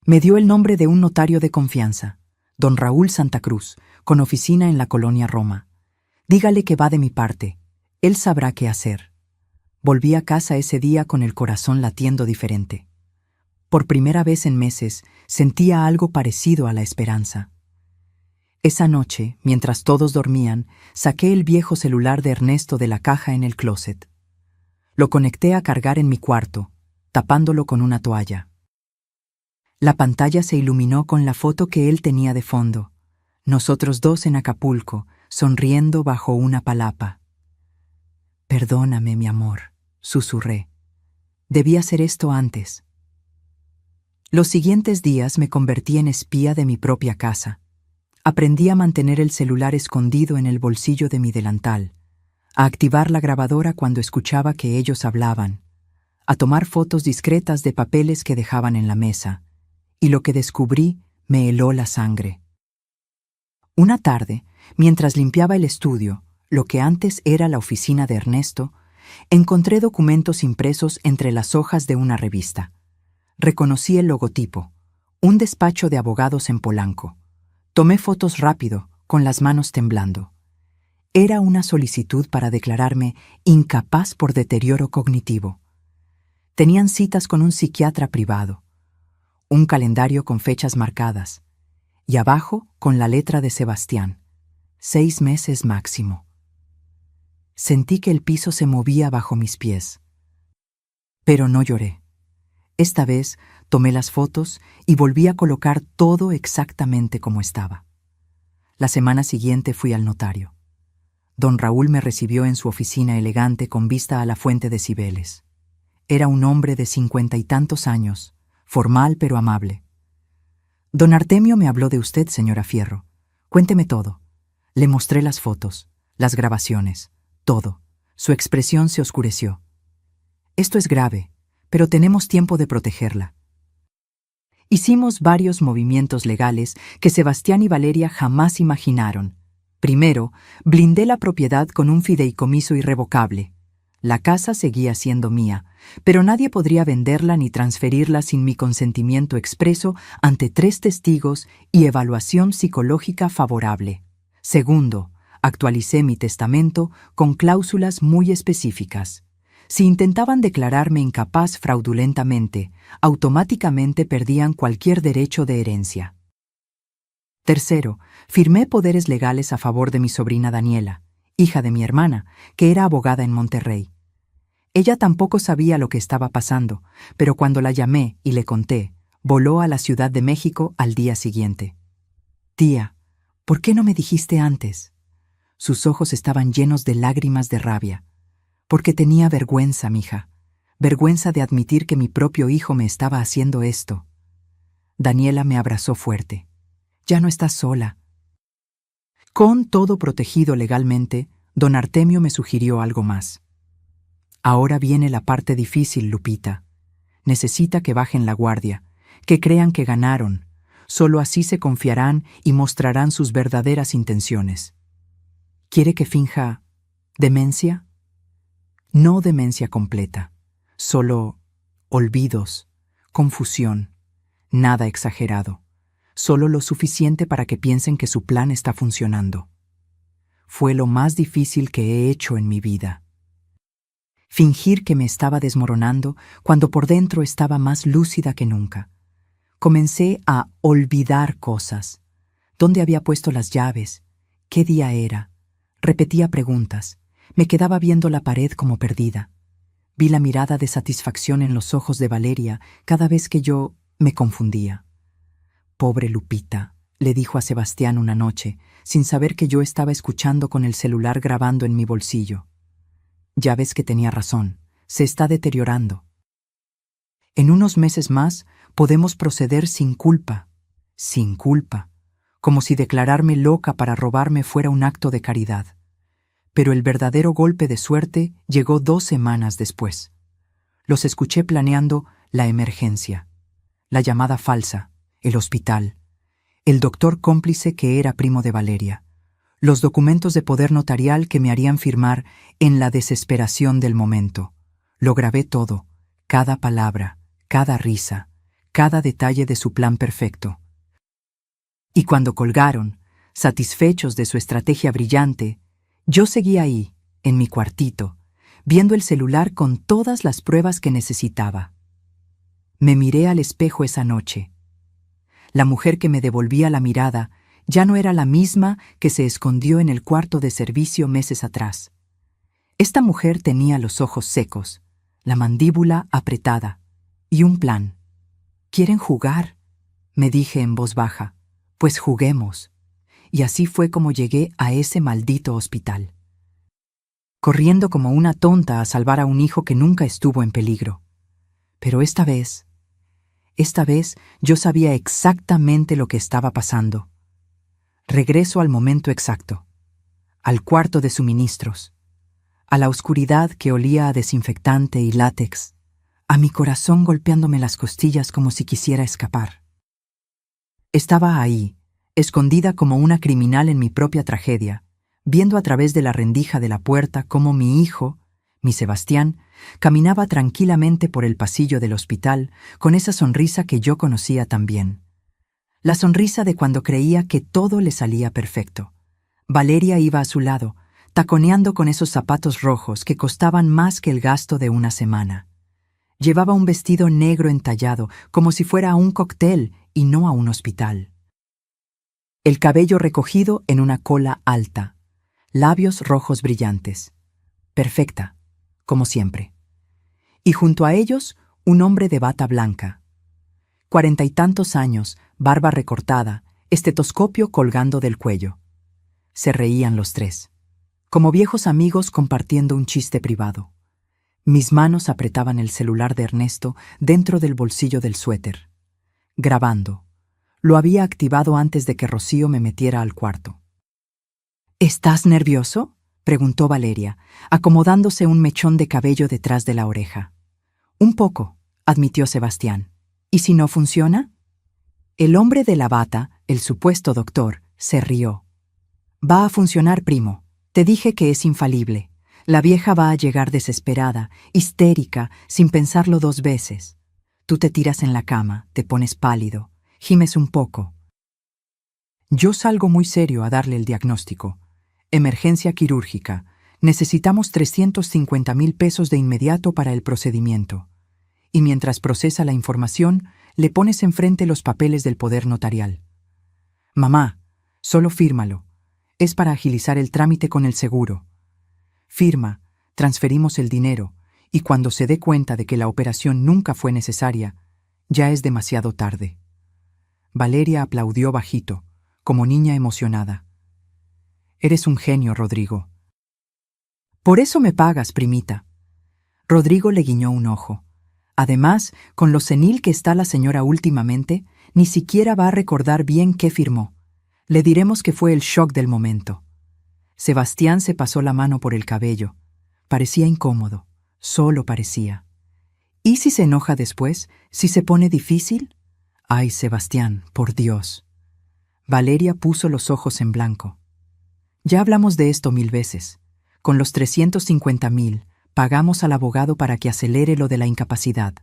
Me dio el nombre de un notario de confianza, don Raúl Santa Cruz, con oficina en la colonia Roma. Dígale que va de mi parte. Él sabrá qué hacer. Volví a casa ese día con el corazón latiendo diferente. Por primera vez en meses, sentía algo parecido a la esperanza. Esa noche, mientras todos dormían, saqué el viejo celular de Ernesto de la caja en el closet. Lo conecté a cargar en mi cuarto, tapándolo con una toalla. La pantalla se iluminó con la foto que él tenía de fondo. Nosotros dos en Acapulco, sonriendo bajo una palapa. «Perdóname, mi amor», susurré. «Debí hacer esto antes». Los siguientes días me convertí en espía de mi propia casa. Aprendí a mantener el celular escondido en el bolsillo de mi delantal, a activar la grabadora cuando escuchaba que ellos hablaban, a tomar fotos discretas de papeles que dejaban en la mesa, y lo que descubrí me heló la sangre. Una tarde, mientras limpiaba el estudio, lo que antes era la oficina de Ernesto, encontré documentos impresos entre las hojas de una revista. Reconocí el logotipo, un despacho de abogados en Polanco. Tomé fotos rápido, con las manos temblando. Era una solicitud para declararme incapaz por deterioro cognitivo. Tenían citas con un psiquiatra privado, un calendario con fechas marcadas, y abajo con la letra de Sebastián, 6 meses máximo. Sentí que el piso se movía bajo mis pies. Pero no lloré. Esta vez tomé las fotos y volví a colocar todo exactamente como estaba. La semana siguiente fui al notario. Don Raúl me recibió en su oficina elegante con vista a la fuente de Cibeles. Era un hombre de 50 y tantos años, formal pero amable. «Don Artemio me habló de usted, señora Fierro. Cuénteme todo». Le mostré las fotos, las grabaciones, todo. Su expresión se oscureció. «Esto es grave, pero tenemos tiempo de protegerla». Hicimos varios movimientos legales que Sebastián y Valeria jamás imaginaron. Primero, blindé la propiedad con un fideicomiso irrevocable. La casa seguía siendo mía, pero nadie podría venderla ni transferirla sin mi consentimiento expreso ante 3 testigos y evaluación psicológica favorable. Segundo, actualicé mi testamento con cláusulas muy específicas. Si intentaban declararme incapaz fraudulentamente, automáticamente perdían cualquier derecho de herencia. Tercero, firmé poderes legales a favor de mi sobrina Daniela, hija de mi hermana, que era abogada en Monterrey. Ella tampoco sabía lo que estaba pasando, pero cuando la llamé y le conté, voló a la Ciudad de México al día siguiente. «Tía, ¿por qué no me dijiste antes?» Sus ojos estaban llenos de lágrimas de rabia. «Porque tenía vergüenza, mija. Vergüenza de admitir que mi propio hijo me estaba haciendo esto». Daniela me abrazó fuerte. «Ya no estás sola». Con todo protegido legalmente, don Artemio me sugirió algo más. «Ahora viene la parte difícil, Lupita. Necesita que bajen la guardia, que crean que ganaron. Solo así se confiarán y mostrarán sus verdaderas intenciones. ¿Quiere que finja demencia? No demencia completa, solo olvidos, confusión, nada exagerado, solo lo suficiente para que piensen que su plan está funcionando. Fue lo más difícil que he hecho en mi vida. Fingir que me estaba desmoronando cuando por dentro estaba más lúcida que nunca. Comencé a olvidar cosas. ¿Dónde había puesto las llaves? ¿Qué día era? Repetía preguntas. Me quedaba viendo la pared como perdida. Vi la mirada de satisfacción en los ojos de Valeria cada vez que yo me confundía. «Pobre Lupita», le dijo a Sebastián una noche, sin saber que yo estaba escuchando con el celular grabando en mi bolsillo. «Ya ves que tenía razón, se está deteriorando. En unos meses más podemos proceder sin culpa, como si declararme loca para robarme fuera un acto de caridad. pero el verdadero golpe de suerte llegó 2 semanas después. Los escuché planeando la emergencia, la llamada falsa, el hospital, el doctor cómplice que era primo de Valeria, los documentos de poder notarial que me harían firmar en la desesperación del momento. Lo grabé todo, cada palabra, cada risa, cada detalle de su plan perfecto. Y cuando colgaron, satisfechos de su estrategia brillante, yo seguía ahí, en mi cuartito, viendo el celular con todas las pruebas que necesitaba. Me miré al espejo esa noche. La mujer que me devolvía la mirada ya no era la misma que se escondió en el cuarto de servicio meses atrás. Esta mujer tenía los ojos secos, la mandíbula apretada y un plan. ¿Quieren jugar?, me dije en voz baja. Pues juguemos. Y así fue como llegué a ese maldito hospital. Corriendo como una tonta a salvar a un hijo que nunca estuvo en peligro. Pero esta vez yo sabía exactamente lo que estaba pasando. Regreso al momento exacto, al cuarto de suministros, a la oscuridad que olía a desinfectante y látex, a mi corazón golpeándome las costillas como si quisiera escapar. Estaba ahí, escondida como una criminal en mi propia tragedia, viendo a través de la rendija de la puerta cómo mi hijo, mi Sebastián, caminaba tranquilamente por el pasillo del hospital con esa sonrisa que yo conocía tan bien. La sonrisa de cuando creía que todo le salía perfecto. Valeria iba a su lado, taconeando con esos zapatos rojos que costaban más que el gasto de una semana. Llevaba un vestido negro entallado, como si fuera a un cóctel y no a un hospital. El cabello recogido en una cola alta, labios rojos brillantes. Perfecta, como siempre. Y junto a ellos, un hombre de bata blanca. 40 y tantos años, barba recortada, estetoscopio colgando del cuello. Se reían los tres, como viejos amigos compartiendo un chiste privado. Mis manos apretaban el celular de Ernesto dentro del bolsillo del suéter. Grabando. Lo había activado antes de que Rocío me metiera al cuarto. ¿Estás nervioso?, preguntó Valeria, acomodándose un mechón de cabello detrás de la oreja. Un poco, admitió Sebastián. ¿Y si no funciona? El hombre de la bata, el supuesto doctor, se rió. Va a funcionar, primo. Te dije que es infalible. La vieja va a llegar desesperada, histérica, sin pensarlo 2 veces. Tú te tiras en la cama, te pones pálido, gimes un poco. Yo salgo muy serio a darle el diagnóstico. Emergencia quirúrgica. Necesitamos 350,000 pesos de inmediato para el procedimiento. Y mientras procesa la información, le pones enfrente los papeles del poder notarial. Mamá, solo fírmalo. Es para agilizar el trámite con el seguro. Firma, transferimos el dinero, y cuando se dé cuenta de que la operación nunca fue necesaria, ya es demasiado tarde. Valeria aplaudió bajito, como niña emocionada. Eres un genio, Rodrigo. Por eso me pagas, primita. Rodrigo le guiñó un ojo. Además, con lo senil que está la señora últimamente, ni siquiera va a recordar bien qué firmó. Le diremos que fue el shock del momento. Sebastián se pasó la mano por el cabello. Parecía incómodo, solo parecía. ¿Y si se enoja después? ¿Si se pone difícil? Ay, Sebastián, por Dios. Valeria puso los ojos en blanco. Ya hablamos de esto 1000 veces. Con los 350,000, pagamos al abogado para que acelere lo de la incapacidad.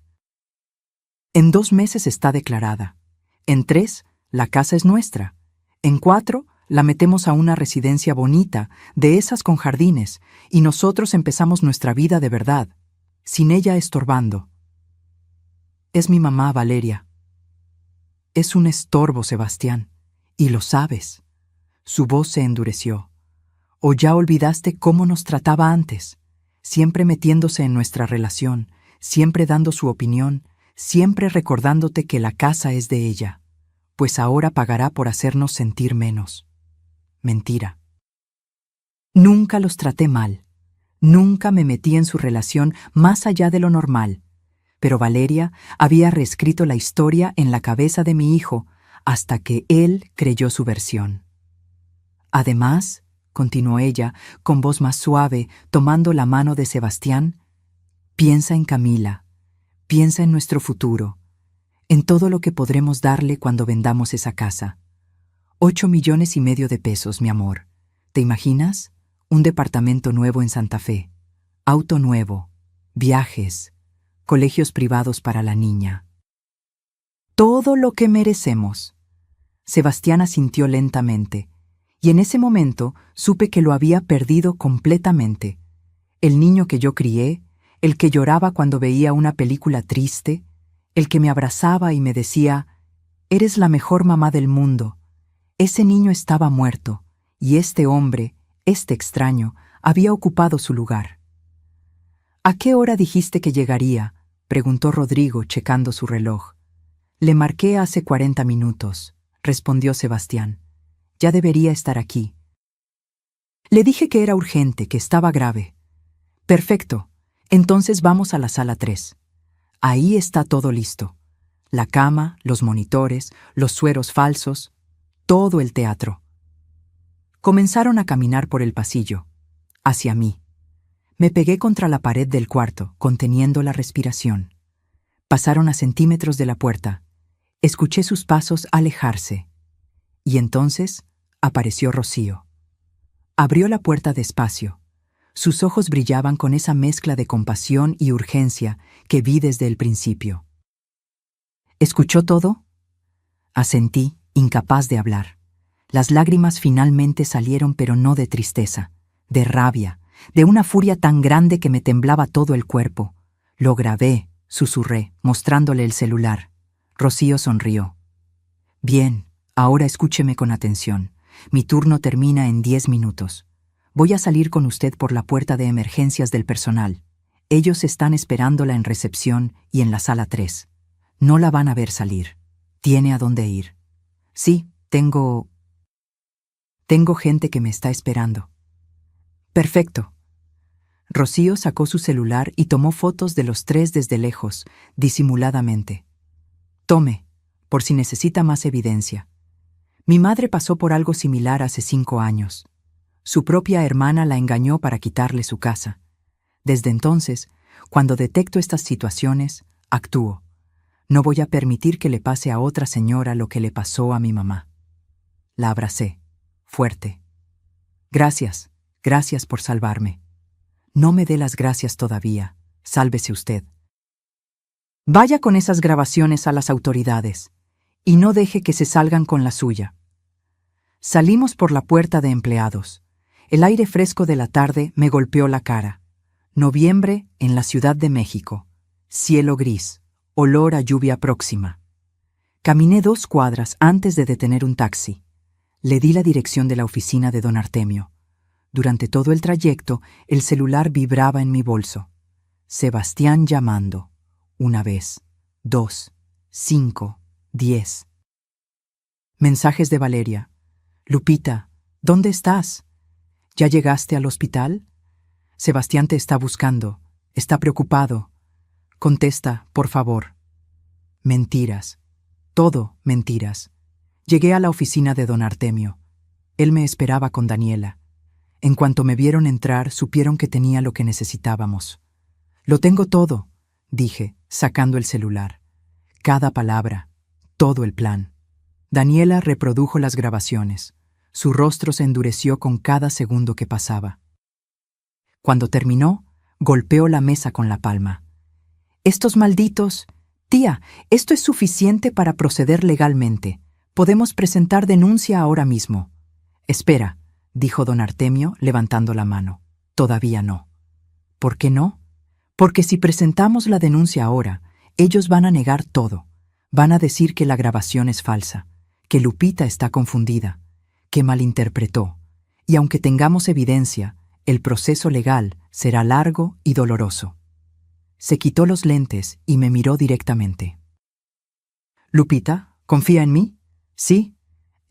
En 2 meses está declarada. En 3, la casa es nuestra. En 4, la metemos a una residencia bonita, de esas con jardines, y nosotros empezamos nuestra vida de verdad, sin ella estorbando. Es mi mamá, Valeria. Es un estorbo, Sebastián, y lo sabes. Su voz se endureció. ¿O ya olvidaste cómo nos trataba antes? Siempre metiéndose en nuestra relación, siempre dando su opinión, siempre recordándote que la casa es de ella, pues ahora pagará por hacernos sentir menos. Mentira. Nunca los traté mal. Nunca me metí en su relación más allá de lo normal. Pero Valeria había reescrito la historia en la cabeza de mi hijo hasta que él creyó su versión. Además, continuó ella, con voz más suave, tomando la mano de Sebastián, piensa en Camila, piensa en nuestro futuro, en todo lo que podremos darle cuando vendamos esa casa. 8,5 millones de pesos, mi amor. ¿Te imaginas? Un departamento nuevo en Santa Fe, auto nuevo, viajes, colegios privados para la niña. Todo lo que merecemos. Sebastián asintió lentamente, y en ese momento supe que lo había perdido completamente. El niño que yo crié, el que lloraba cuando veía una película triste, el que me abrazaba y me decía, «Eres la mejor mamá del mundo». Ese niño estaba muerto, y este hombre, este extraño, había ocupado su lugar. «¿A qué hora dijiste que llegaría?», preguntó Rodrigo, checando su reloj. «Le marqué hace 40 minutos», respondió Sebastián. «Ya debería estar aquí». Le dije que era urgente, que estaba grave. «Perfecto. Entonces vamos a la sala 3. Ahí está todo listo. La cama, los monitores, los sueros falsos, todo el teatro». Comenzaron a caminar por el pasillo, hacia mí. Me pegué contra la pared del cuarto, conteniendo la respiración. Pasaron a centímetros de la puerta. Escuché sus pasos alejarse. Y entonces apareció Rocío. Abrió la puerta despacio. Sus ojos brillaban con esa mezcla de compasión y urgencia que vi desde el principio. ¿Escuchó todo? Asentí, incapaz de hablar. Las lágrimas finalmente salieron, pero no de tristeza, de rabia, de una furia tan grande que me temblaba todo el cuerpo. Lo grabé, susurré, mostrándole el celular. Rocío sonrió. «Bien, ahora escúcheme con atención. Mi turno termina en 10 minutos. Voy a salir con usted por la puerta de emergencias del personal. Ellos están esperándola en recepción y en la sala 3. No la van a ver salir. Tiene a dónde ir». «Sí, tengo gente que me está esperando». «Perfecto». Rocío sacó su celular y tomó fotos de los 3 desde lejos, disimuladamente. «Tome, por si necesita más evidencia. Mi madre pasó por algo similar hace 5 años. Su propia hermana la engañó para quitarle su casa. Desde entonces, cuando detecto estas situaciones, actúo. No voy a permitir que le pase a otra señora lo que le pasó a mi mamá». La abracé, fuerte. «Gracias, gracias por salvarme. No me dé las gracias todavía. Sálvese usted. Vaya con esas grabaciones a las autoridades y no deje que se salgan con la suya». Salimos por la puerta de empleados. El aire fresco de la tarde me golpeó la cara. Noviembre en la Ciudad de México. Cielo gris, olor a lluvia próxima. Caminé 2 cuadras antes de detener un taxi. Le di la dirección de la oficina de don Artemio. Durante todo el trayecto, el celular vibraba en mi bolso. Sebastián llamando. 1 vez, 2, 5, 10. Mensajes de Valeria. «Lupita, ¿dónde estás? ¿Ya llegaste al hospital? Sebastián te está buscando. Está preocupado. Contesta, por favor». Mentiras. Todo mentiras. Llegué a la oficina de don Artemio. Él me esperaba con Daniela. En cuanto me vieron entrar, supieron que tenía lo que necesitábamos. «Lo tengo todo», dije, sacando el celular. Cada palabra, todo el plan. Daniela reprodujo las grabaciones. Su rostro se endureció con cada segundo que pasaba. Cuando terminó, golpeó la mesa con la palma. «Estos malditos... Tía, esto es suficiente para proceder legalmente. Podemos presentar denuncia ahora mismo». «Espera», dijo don Artemio, levantando la mano. «Todavía no». «¿Por qué no?» «Porque si presentamos la denuncia ahora, ellos van a negar todo. Van a decir que la grabación es falsa, que Lupita está confundida, que malinterpretó. Y aunque tengamos evidencia, el proceso legal será largo y doloroso». Se quitó los lentes y me miró directamente. «Lupita, ¿confía en mí? ¿Sí?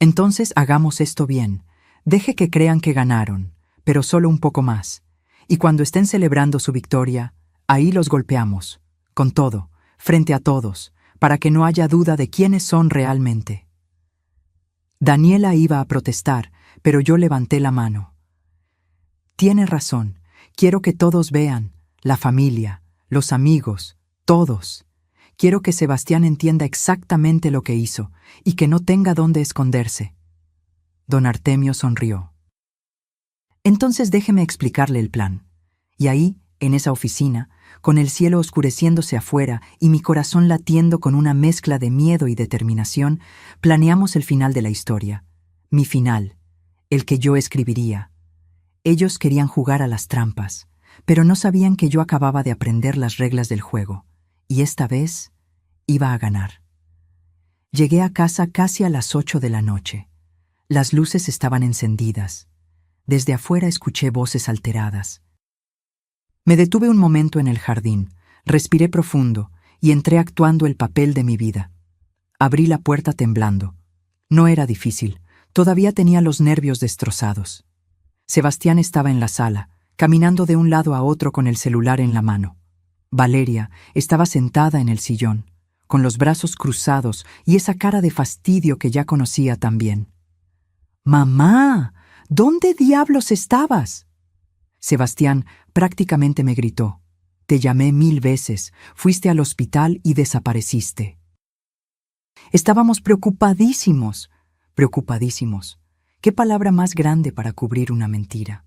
Entonces hagamos esto bien. Deje que crean que ganaron, pero solo un poco más. Y cuando estén celebrando su victoria, ahí los golpeamos, con todo, frente a todos, para que no haya duda de quiénes son realmente». Daniela iba a protestar, pero yo levanté la mano. Tiene razón. Quiero que todos vean, la familia, los amigos, todos. Quiero que Sebastián entienda exactamente lo que hizo y que no tenga dónde esconderse. Don Artemio sonrió. Entonces déjeme explicarle el plan. Y ahí, en esa oficina, con el cielo oscureciéndose afuera y mi corazón latiendo con una mezcla de miedo y determinación, planeamos el final de la historia. Mi final, el que yo escribiría. Ellos querían jugar a las trampas, pero no sabían que yo acababa de aprender las reglas del juego, y esta vez iba a ganar. Llegué a casa casi a las 8 de la noche. Las luces estaban encendidas. Desde afuera escuché voces alteradas. Me detuve un momento en el jardín, respiré profundo y entré actuando el papel de mi vida. Abrí la puerta temblando. No era difícil, todavía tenía los nervios destrozados. Sebastián estaba en la sala, caminando de un lado a otro con el celular en la mano. Valeria estaba sentada en el sillón, con los brazos cruzados y esa cara de fastidio que ya conocía tan bien. «¡Mamá! ¿Dónde diablos estabas?» Sebastián prácticamente me gritó. «Te llamé 1000 veces, fuiste al hospital y desapareciste». Estábamos preocupadísimos. ¿Qué palabra más grande para cubrir una mentira?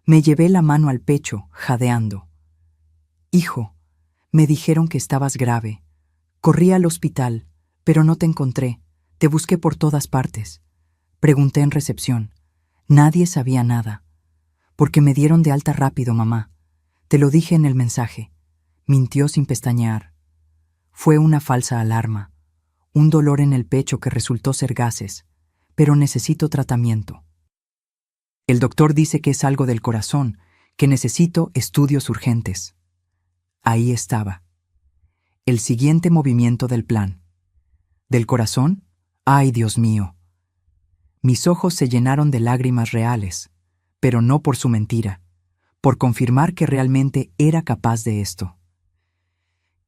Me llevé la mano al pecho, jadeando. «Hijo, me dijeron que estabas grave. Corrí al hospital, pero no te encontré. Te busqué por todas partes. Pregunté en recepción. Nadie sabía nada. Porque me dieron de alta rápido, mamá. Te lo dije en el mensaje». Mintió sin pestañear. Fue una falsa alarma. Un dolor en el pecho que resultó ser gases. Pero necesito tratamiento. El doctor dice que es algo del corazón, que necesito estudios urgentes. Ahí estaba. El siguiente movimiento del plan. ¿Del corazón? ¡Ay, Dios mío! Mis ojos se llenaron de lágrimas reales, pero no por su mentira, por confirmar que realmente era capaz de esto.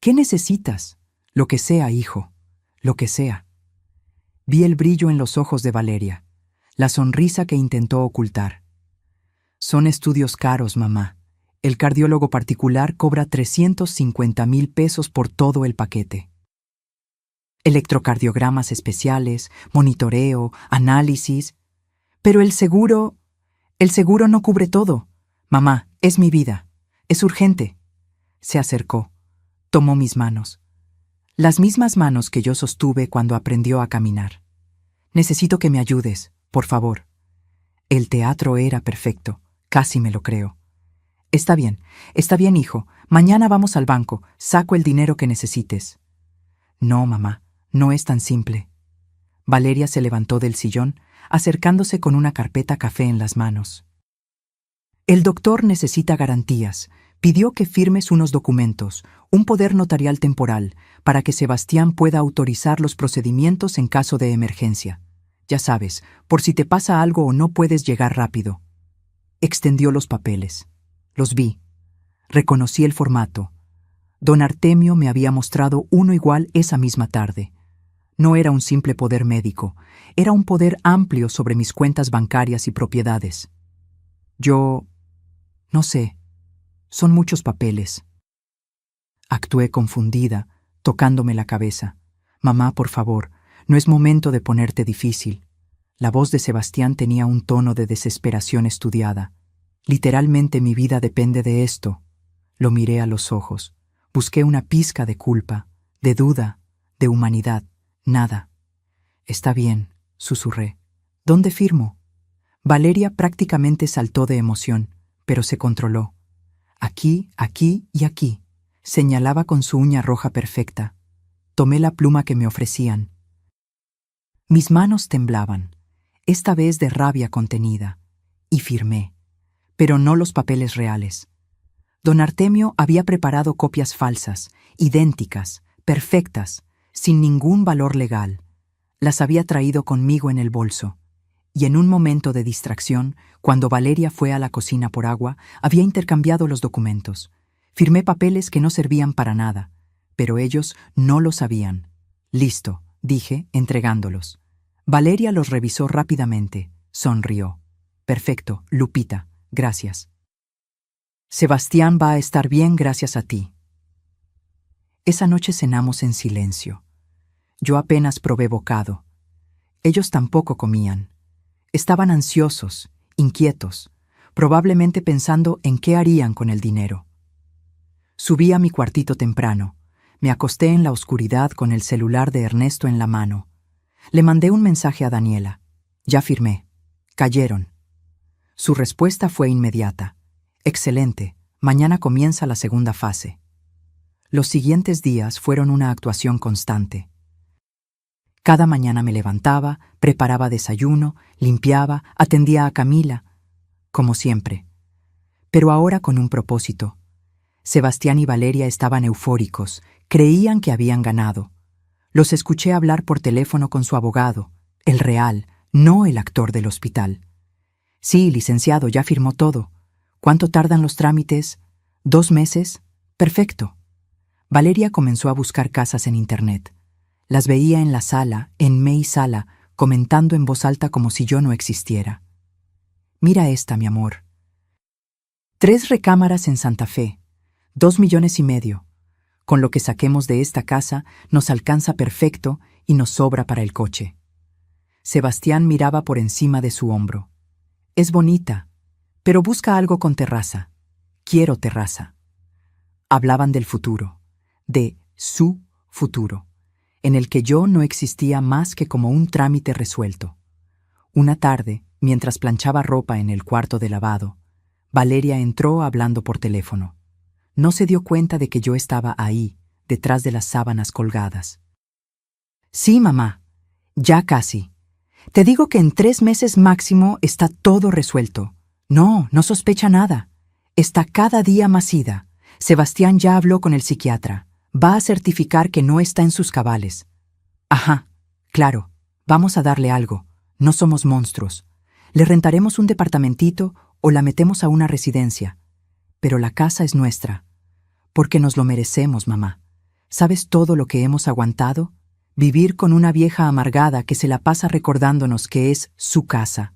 ¿Qué necesitas? Lo que sea, hijo, lo que sea. Vi el brillo en los ojos de Valeria, la sonrisa que intentó ocultar. Son estudios caros, mamá. El cardiólogo particular cobra 350,000 pesos por todo el paquete. Electrocardiogramas especiales, monitoreo, análisis. Pero el seguro no cubre todo. Mamá, es mi vida. Es urgente. Se acercó. Tomó mis manos. Las mismas manos que yo sostuve cuando aprendió a caminar. Necesito que me ayudes, por favor. El teatro era perfecto. Casi me lo creo. Está bien, hijo. Mañana vamos al banco. Saco el dinero que necesites. No, mamá, no es tan simple. Valeria se levantó del sillón, acercándose con una carpeta café en las manos. El doctor necesita garantías. Pidió que firmes unos documentos, un poder notarial temporal, para que Sebastián pueda autorizar los procedimientos en caso de emergencia. Ya sabes, por si te pasa algo o no puedes llegar rápido. Extendió los papeles. Los vi. Reconocí el formato. Don Artemio me había mostrado uno igual esa misma tarde. No era un simple poder médico, era un poder amplio sobre mis cuentas bancarias y propiedades. No sé, son muchos papeles. Actué confundida, tocándome la cabeza. Mamá, por favor, no es momento de ponerte difícil. La voz de Sebastián tenía un tono de desesperación estudiada. Literalmente mi vida depende de esto. Lo miré a los ojos. Busqué una pizca de culpa, de duda, de humanidad. Nada. Está bien, susurré. ¿Dónde firmo? Valeria prácticamente saltó de emoción, pero se controló. Aquí, aquí y aquí. Señalaba con su uña roja perfecta. Tomé la pluma que me ofrecían. Mis manos temblaban, esta vez de rabia contenida, y firmé. Pero no los papeles reales. Don Artemio había preparado copias falsas, idénticas, perfectas, sin ningún valor legal. Las había traído conmigo en el bolso. Y en un momento de distracción, cuando Valeria fue a la cocina por agua, había intercambiado los documentos. Firmé papeles que no servían para nada, pero ellos no lo sabían. Listo, dije, entregándolos. Valeria los revisó rápidamente. Sonrió. Perfecto, Lupita. gracias. Sebastián va a estar bien gracias a ti. Esa noche cenamos en silencio. Yo apenas probé bocado. Ellos tampoco comían. Estaban ansiosos, inquietos, probablemente pensando en qué harían con el dinero. Subí a mi cuartito temprano. Me acosté en la oscuridad con el celular de Ernesto en la mano. Le mandé un mensaje a Daniela. Ya firmé. Cayeron. Su respuesta fue inmediata. Excelente. Mañana comienza la segunda fase. Los siguientes días fueron una actuación constante. Cada mañana me levantaba, preparaba desayuno, limpiaba, atendía a Camila, como siempre. Pero ahora con un propósito. Sebastián y Valeria estaban eufóricos, creían que habían ganado. Los escuché hablar por teléfono con su abogado, el real, no el actor del hospital. Sí, licenciado, ya firmó todo. ¿Cuánto tardan los trámites? ¿2 meses? Perfecto. Valeria comenzó a buscar casas en internet. Las veía en la sala, en May Sala, comentando en voz alta como si yo no existiera. Mira esta, mi amor. 3 recámaras en Santa Fe, 2,5 millones. Con lo que saquemos de esta casa, nos alcanza perfecto y nos sobra para el coche. Sebastián miraba por encima de su hombro. Es bonita, pero busca algo con terraza. Quiero terraza. Hablaban del futuro, de su futuro, en el que yo no existía más que como un trámite resuelto. Una tarde, mientras planchaba ropa en el cuarto de lavado, Valeria entró hablando por teléfono. No se dio cuenta de que yo estaba ahí, detrás de las sábanas colgadas. Sí, mamá, ya casi. Te digo que en 3 meses máximo está todo resuelto. No sospecha nada. Está cada día más ida. Sebastián ya habló con el psiquiatra. Va a certificar que no está en sus cabales. Ajá, claro, vamos a darle algo. No somos monstruos. Le rentaremos un departamentito o la metemos a una residencia. Pero la casa es nuestra. Porque nos lo merecemos, mamá. ¿Sabes todo lo que hemos aguantado? Vivir con una vieja amargada que se la pasa recordándonos que es su casa.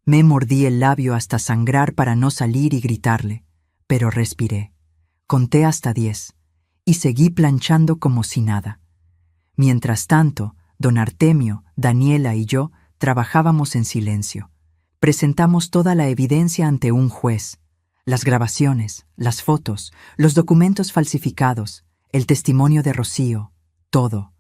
Me mordí el labio hasta sangrar para no salir y gritarle, pero respiré. Conté hasta 10 y seguí planchando como si nada. Mientras tanto, don Artemio, Daniela y yo trabajábamos en silencio. Presentamos toda la evidencia ante un juez. Las grabaciones, las fotos, los documentos falsificados, el testimonio de Rocío, todo.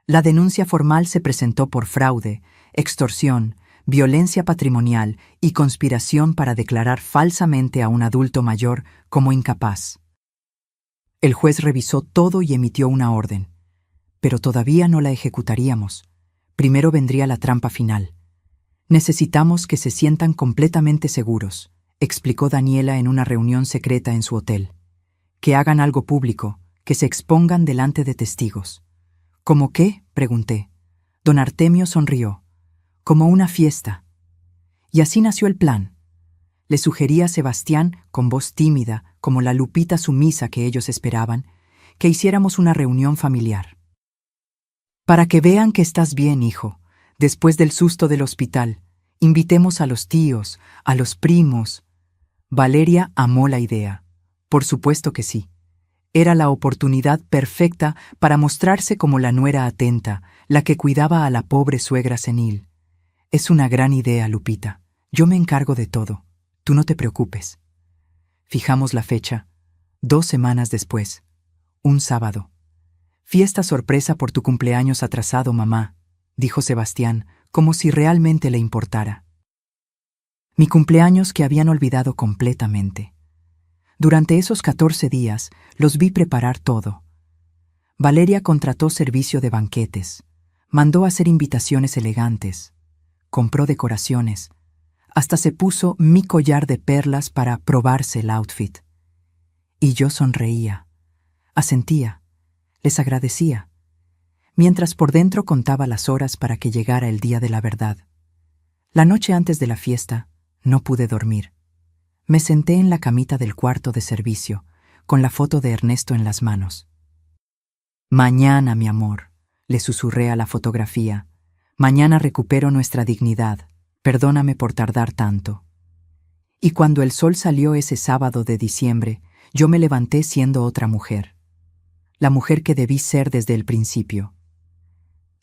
La denuncia formal se presentó por fraude, extorsión, violencia patrimonial y conspiración para declarar falsamente a un adulto mayor como incapaz. El juez revisó todo y emitió una orden, pero todavía no la ejecutaríamos. Primero vendría la trampa final. Necesitamos que se sientan completamente seguros, explicó Daniela en una reunión secreta en su hotel. Que hagan algo público, que se expongan delante de testigos. ¿Cómo qué?, pregunté. Don Artemio sonrió. Como una fiesta. Y así nació el plan. Le sugerí a Sebastián, con voz tímida, como la Lupita sumisa que ellos esperaban, que hiciéramos una reunión familiar. Para que vean que estás bien, hijo, después del susto del hospital, invitemos a los tíos, a los primos. Valeria amó la idea. Por supuesto que sí. Era la oportunidad perfecta para mostrarse como la nuera atenta, la que cuidaba a la pobre suegra senil. Es una gran idea, Lupita. Yo me encargo de todo. Tú no te preocupes. Fijamos la fecha. 2 semanas después. Un sábado. Fiesta sorpresa por tu cumpleaños atrasado, mamá, dijo Sebastián, como si realmente le importara. Mi cumpleaños que habían olvidado completamente. Durante esos 14 días los vi preparar todo. Valeria contrató servicio de banquetes, mandó hacer invitaciones elegantes, compró decoraciones, hasta se puso mi collar de perlas para probarse el outfit. Y yo sonreía, asentía, les agradecía, mientras por dentro contaba las horas para que llegara el día de la verdad. La noche antes de la fiesta no pude dormir. Me senté en la camita del cuarto de servicio, con la foto de Ernesto en las manos. Mañana, mi amor, le susurré a la fotografía. Mañana recupero nuestra dignidad. Perdóname por tardar tanto. Y cuando el sol salió ese sábado de diciembre, yo me levanté siendo otra mujer. La mujer que debí ser desde el principio.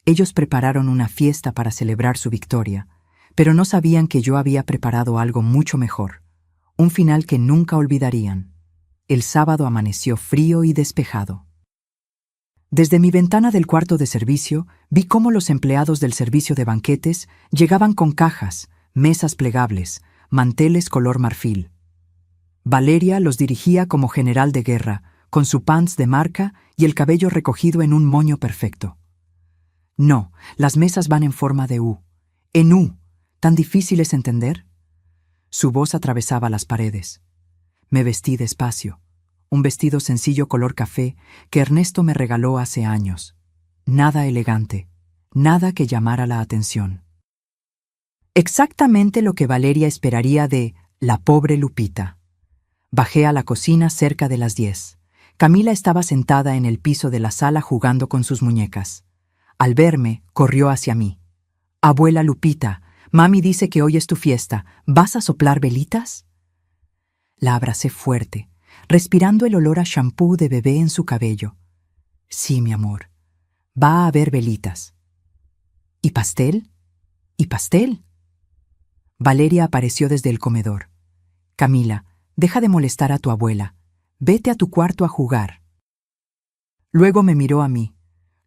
Ellos prepararon una fiesta para celebrar su victoria, pero no sabían que yo había preparado algo mucho mejor, un final que nunca olvidarían. El sábado amaneció frío y despejado. Desde mi ventana del cuarto de servicio, vi cómo los empleados del servicio de banquetes llegaban con cajas, mesas plegables, manteles color marfil. Valeria los dirigía como general de guerra, con su pants de marca y el cabello recogido en un moño perfecto. No, las mesas van en forma de U. En U, ¿tan difícil es entender? Su voz atravesaba las paredes. Me vestí despacio, un vestido sencillo color café que Ernesto me regaló hace años. Nada elegante, nada que llamara la atención. Exactamente lo que Valeria esperaría de la pobre Lupita. Bajé a la cocina cerca de las 10. Camila estaba sentada en el piso de la sala jugando con sus muñecas. Al verme, corrió hacia mí. «Abuela Lupita, mami dice que hoy es tu fiesta. ¿Vas a soplar velitas?» La abracé fuerte, respirando el olor a shampoo de bebé en su cabello. «Sí, mi amor. Va a haber velitas». «¿Y pastel? ¿Y pastel?» Valeria apareció desde el comedor. «Camila, deja de molestar a tu abuela. Vete a tu cuarto a jugar». Luego me miró a mí.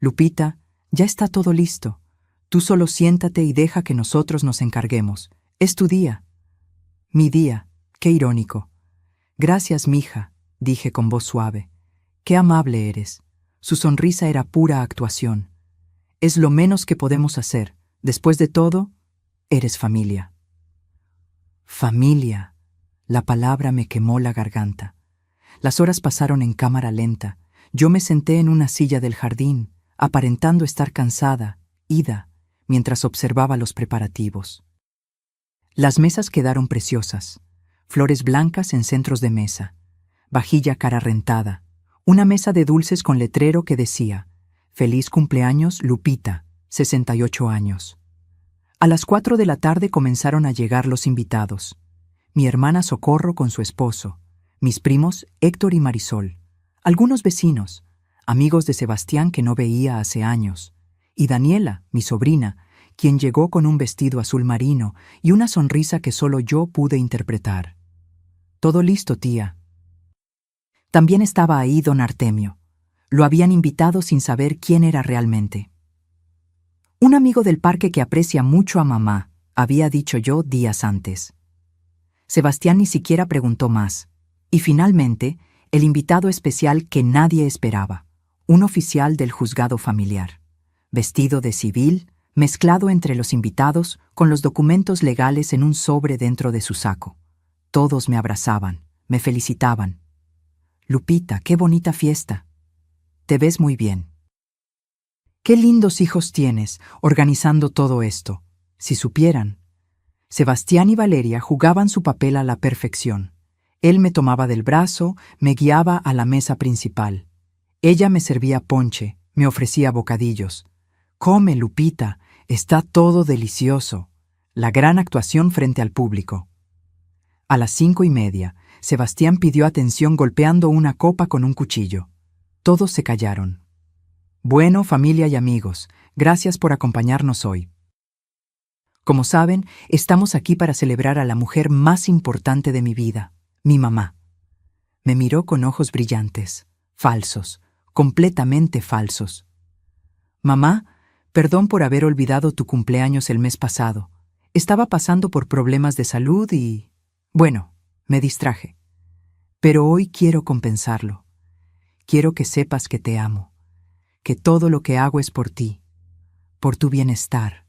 «Lupita, ya está todo listo. Tú solo siéntate y deja que nosotros nos encarguemos. Es tu día». «Mi día. Qué irónico». «Gracias, mija», dije con voz suave. «Qué amable eres». Su sonrisa era pura actuación. «Es lo menos que podemos hacer. Después de todo, eres familia». Familia. La palabra me quemó la garganta. Las horas pasaron en cámara lenta. Yo me senté en una silla del jardín, aparentando estar cansada, ida, mientras observaba los preparativos. Las mesas quedaron preciosas. Flores blancas en centros de mesa, vajilla cara rentada, una mesa de dulces con letrero que decía «Feliz cumpleaños, Lupita, 68 años». A las 4 de la tarde comenzaron a llegar los invitados. Mi hermana Socorro con su esposo, mis primos Héctor y Marisol, algunos vecinos, amigos de Sebastián que no veía hace años, y Daniela, mi sobrina, quien llegó con un vestido azul marino y una sonrisa que solo yo pude interpretar. «Todo listo, tía». También estaba ahí don Artemio. Lo habían invitado sin saber quién era realmente. «Un amigo del parque que aprecia mucho a mamá», había dicho yo días antes. Sebastián ni siquiera preguntó más. Y finalmente, el invitado especial que nadie esperaba, un oficial del juzgado familiar, vestido de civil, mezclado entre los invitados con los documentos legales en un sobre dentro de su saco. Todos me abrazaban, me felicitaban. «Lupita, qué bonita fiesta. Te ves muy bien. Qué lindos hijos tienes, organizando todo esto. Si supieran». Sebastián y Valeria jugaban su papel a la perfección. Él me tomaba del brazo, me guiaba a la mesa principal. Ella me servía ponche, me ofrecía bocadillos. «Come, Lupita, está todo delicioso». La gran actuación frente al público. A las 5:30, Sebastián pidió atención golpeando una copa con un cuchillo. Todos se callaron. «Bueno, familia y amigos, gracias por acompañarnos hoy. Como saben, estamos aquí para celebrar a la mujer más importante de mi vida, mi mamá». Me miró con ojos brillantes, falsos, completamente falsos. «Mamá, perdón por haber olvidado tu cumpleaños el mes pasado. Estaba pasando por problemas de salud y... bueno, me distraje. Pero hoy quiero compensarlo. Quiero que sepas que te amo, que todo lo que hago es por ti, por tu bienestar».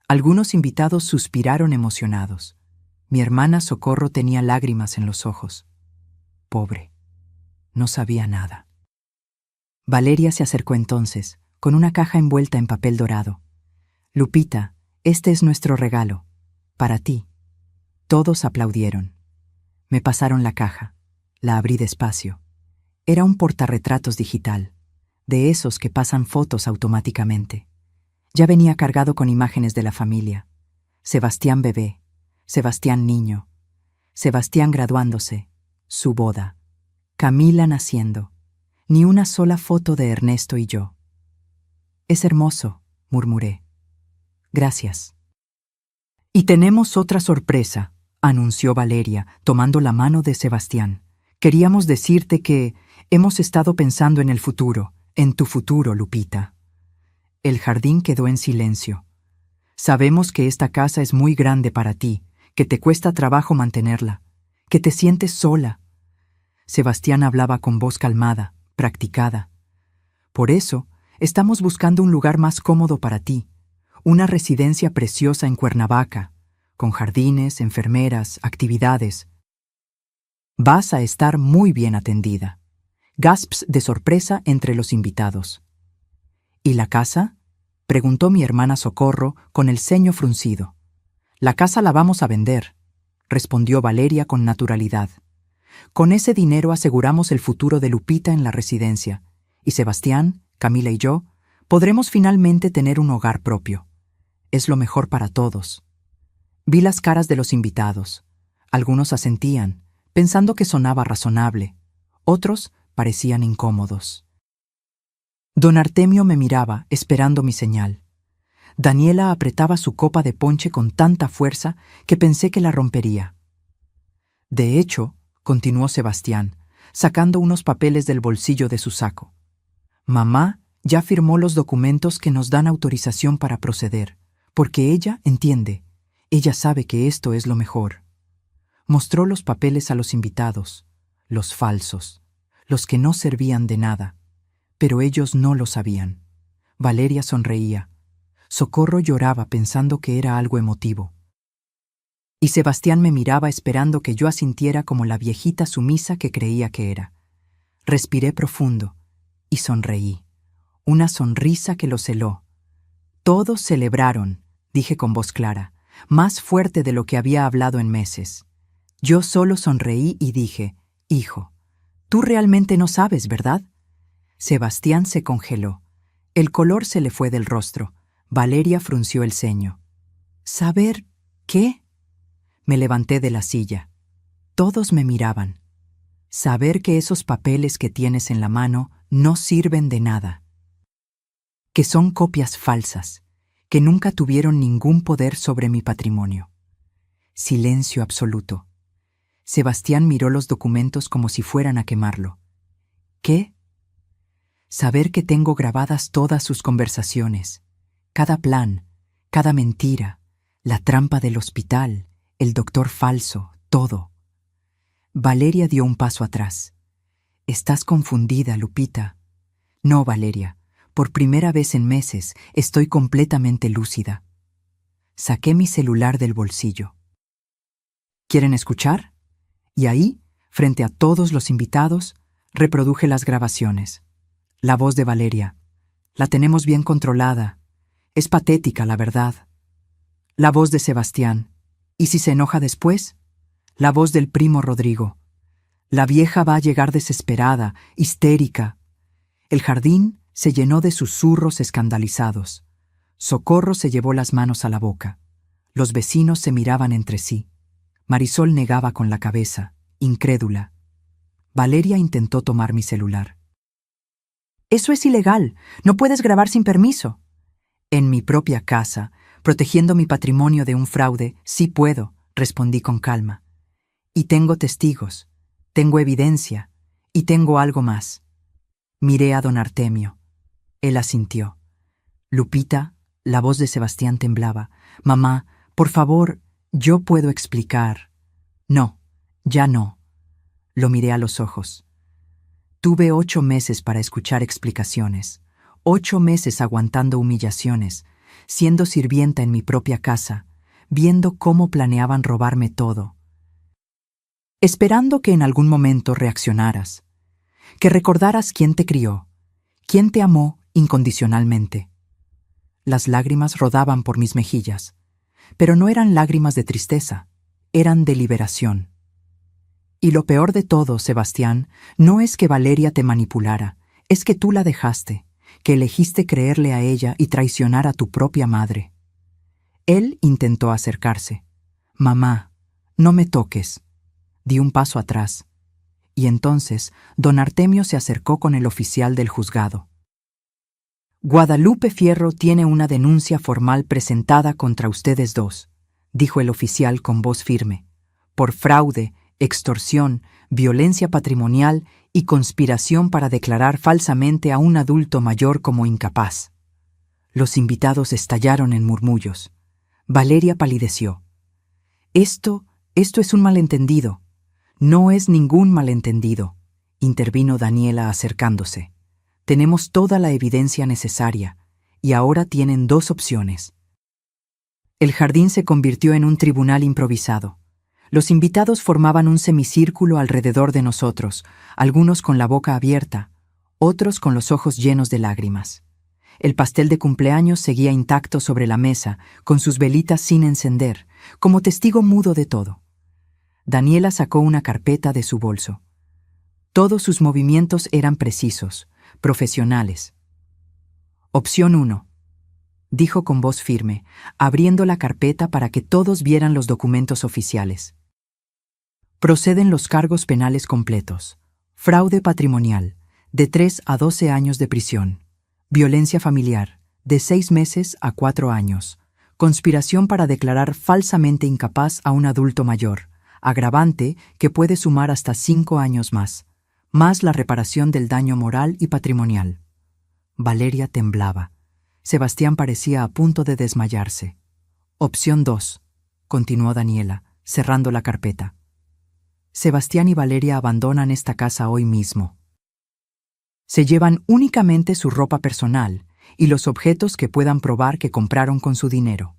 Algunos invitados suspiraron emocionados. Mi hermana Socorro tenía lágrimas en los ojos. Pobre, no sabía nada. Valeria se acercó entonces, con una caja envuelta en papel dorado. «Lupita, este es nuestro regalo, para ti». Todos aplaudieron. Me pasaron la caja. La abrí despacio. Era un portarretratos digital, de esos que pasan fotos automáticamente. Ya venía cargado con imágenes de la familia. Sebastián bebé, Sebastián niño, Sebastián graduándose, su boda, Camila naciendo, ni una sola foto de Ernesto y yo. Es hermoso, murmuré. Gracias. Y tenemos otra sorpresa, anunció Valeria, tomando la mano de Sebastián. Queríamos decirte que hemos estado pensando en el futuro, en tu futuro, Lupita. El jardín quedó en silencio. Sabemos que esta casa es muy grande para ti, que te cuesta trabajo mantenerla, que te sientes sola. Sebastián hablaba con voz calmada, practicada. Por eso, estamos buscando un lugar más cómodo para ti, una residencia preciosa en Cuernavaca, con jardines, enfermeras, actividades. Vas a estar muy bien atendida. Gasps de sorpresa entre los invitados. ¿Y la casa?, preguntó mi hermana Socorro con el ceño fruncido. La casa la vamos a vender, respondió Valeria con naturalidad. Con ese dinero aseguramos el futuro de Lupita en la residencia, y Sebastián, Camila y yo podremos finalmente tener un hogar propio. Es lo mejor para todos. Vi las caras de los invitados. Algunos asentían, pensando que sonaba razonable. Otros parecían incómodos. Don Artemio me miraba, esperando mi señal. Daniela apretaba su copa de ponche con tanta fuerza que pensé que la rompería. De hecho, continuó Sebastián, sacando unos papeles del bolsillo de su saco. Mamá ya firmó los documentos que nos dan autorización para proceder, porque ella entiende, ella sabe que esto es lo mejor. Mostró los papeles a los invitados, los falsos, los que no servían de nada, pero ellos no lo sabían. Valeria sonreía. Socorro lloraba pensando que era algo emotivo. Y Sebastián me miraba esperando que yo asintiera como la viejita sumisa que creía que era. Respiré profundo y sonreí. Una sonrisa que los heló. Todos celebraron, dije con voz clara, más fuerte de lo que había hablado en meses. Yo solo sonreí y dije, hijo, tú realmente no sabes, ¿verdad? Sebastián se congeló. El color se le fue del rostro. Valeria frunció el ceño. ¿Saber qué? Me levanté de la silla. Todos me miraban. Saber que esos papeles que tienes en la mano no sirven de nada. Que son copias falsas, que nunca tuvieron ningún poder sobre mi patrimonio. Silencio absoluto. Sebastián miró los documentos como si fueran a quemarlo. ¿Qué? Saber que tengo grabadas todas sus conversaciones, cada plan, cada mentira, la trampa del hospital, el doctor falso, todo. Valeria dio un paso atrás. Estás confundida, Lupita. No, Valeria, por primera vez en meses estoy completamente lúcida. Saqué mi celular del bolsillo. ¿Quieren escuchar? Y ahí, frente a todos los invitados, reproduje las grabaciones. La voz de Valeria. La tenemos bien controlada. Es patética, la verdad. La voz de Sebastián. ¿Y si se enoja después? La voz del primo Rodrigo. La vieja va a llegar desesperada, histérica. El jardín se llenó de susurros escandalizados. Socorro se llevó las manos a la boca. Los vecinos se miraban entre sí. Marisol negaba con la cabeza, incrédula. Valeria intentó tomar mi celular. Eso es ilegal. No puedes grabar sin permiso. En mi propia casa, protegiendo mi patrimonio de un fraude, sí puedo, respondí con calma. Y tengo testigos, tengo evidencia, y tengo algo más. Miré a don Artemio. Él asintió. Lupita, la voz de Sebastián temblaba. Mamá, por favor, yo puedo explicar. No, ya no. Lo miré a los ojos. Tuve 8 meses para escuchar explicaciones, 8 meses aguantando humillaciones, siendo sirvienta en mi propia casa, viendo cómo planeaban robarme todo. Esperando que en algún momento reaccionaras, que recordaras quién te crió, quién te amó incondicionalmente. Las lágrimas rodaban por mis mejillas, pero no eran lágrimas de tristeza, eran de liberación. Y lo peor de todo, Sebastián, no es que Valeria te manipulara, es que tú la dejaste, que elegiste creerle a ella y traicionar a tu propia madre. Él intentó acercarse. Mamá, no me toques. Di un paso atrás, y entonces don Artemio se acercó con el oficial del juzgado. Guadalupe Fierro tiene una denuncia formal presentada contra ustedes dos, dijo el oficial con voz firme, por fraude, extorsión, violencia patrimonial y conspiración para declarar falsamente a un adulto mayor como incapaz. Los invitados estallaron en murmullos. Valeria palideció. Esto es un malentendido. No es ningún malentendido, intervino Daniela acercándose. Tenemos toda la evidencia necesaria, y ahora tienen dos opciones. El jardín se convirtió en un tribunal improvisado. Los invitados formaban un semicírculo alrededor de nosotros, algunos con la boca abierta, otros con los ojos llenos de lágrimas. El pastel de cumpleaños seguía intacto sobre la mesa, con sus velitas sin encender, como testigo mudo de todo. Daniela sacó una carpeta de su bolso. Todos sus movimientos eran precisos, profesionales. Opción 1, dijo con voz firme, abriendo la carpeta para que todos vieran los documentos oficiales. Proceden los cargos penales completos. Fraude patrimonial, de 3 a 12 años de prisión. Violencia familiar, de 6 meses a 4 años. Conspiración para declarar falsamente incapaz a un adulto mayor. Agravante que puede sumar hasta 5 años más la reparación del daño moral y patrimonial. Valeria temblaba. Sebastián parecía a punto de desmayarse. Opción 2, continuó Daniela, cerrando la carpeta. Sebastián y Valeria abandonan esta casa hoy mismo. Se llevan únicamente su ropa personal y los objetos que puedan probar que compraron con su dinero.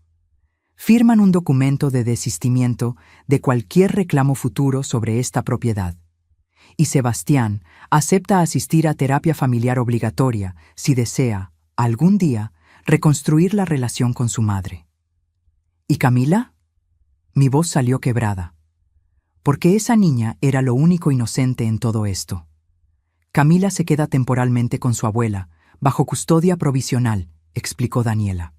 Firman un documento de desistimiento de cualquier reclamo futuro sobre esta propiedad. Y Sebastián acepta asistir a terapia familiar obligatoria si desea, algún día, reconstruir la relación con su madre. ¿Y Camila? Mi voz salió quebrada. Porque esa niña era lo único inocente en todo esto. Camila se queda temporalmente con su abuela, bajo custodia provisional, explicó Daniela.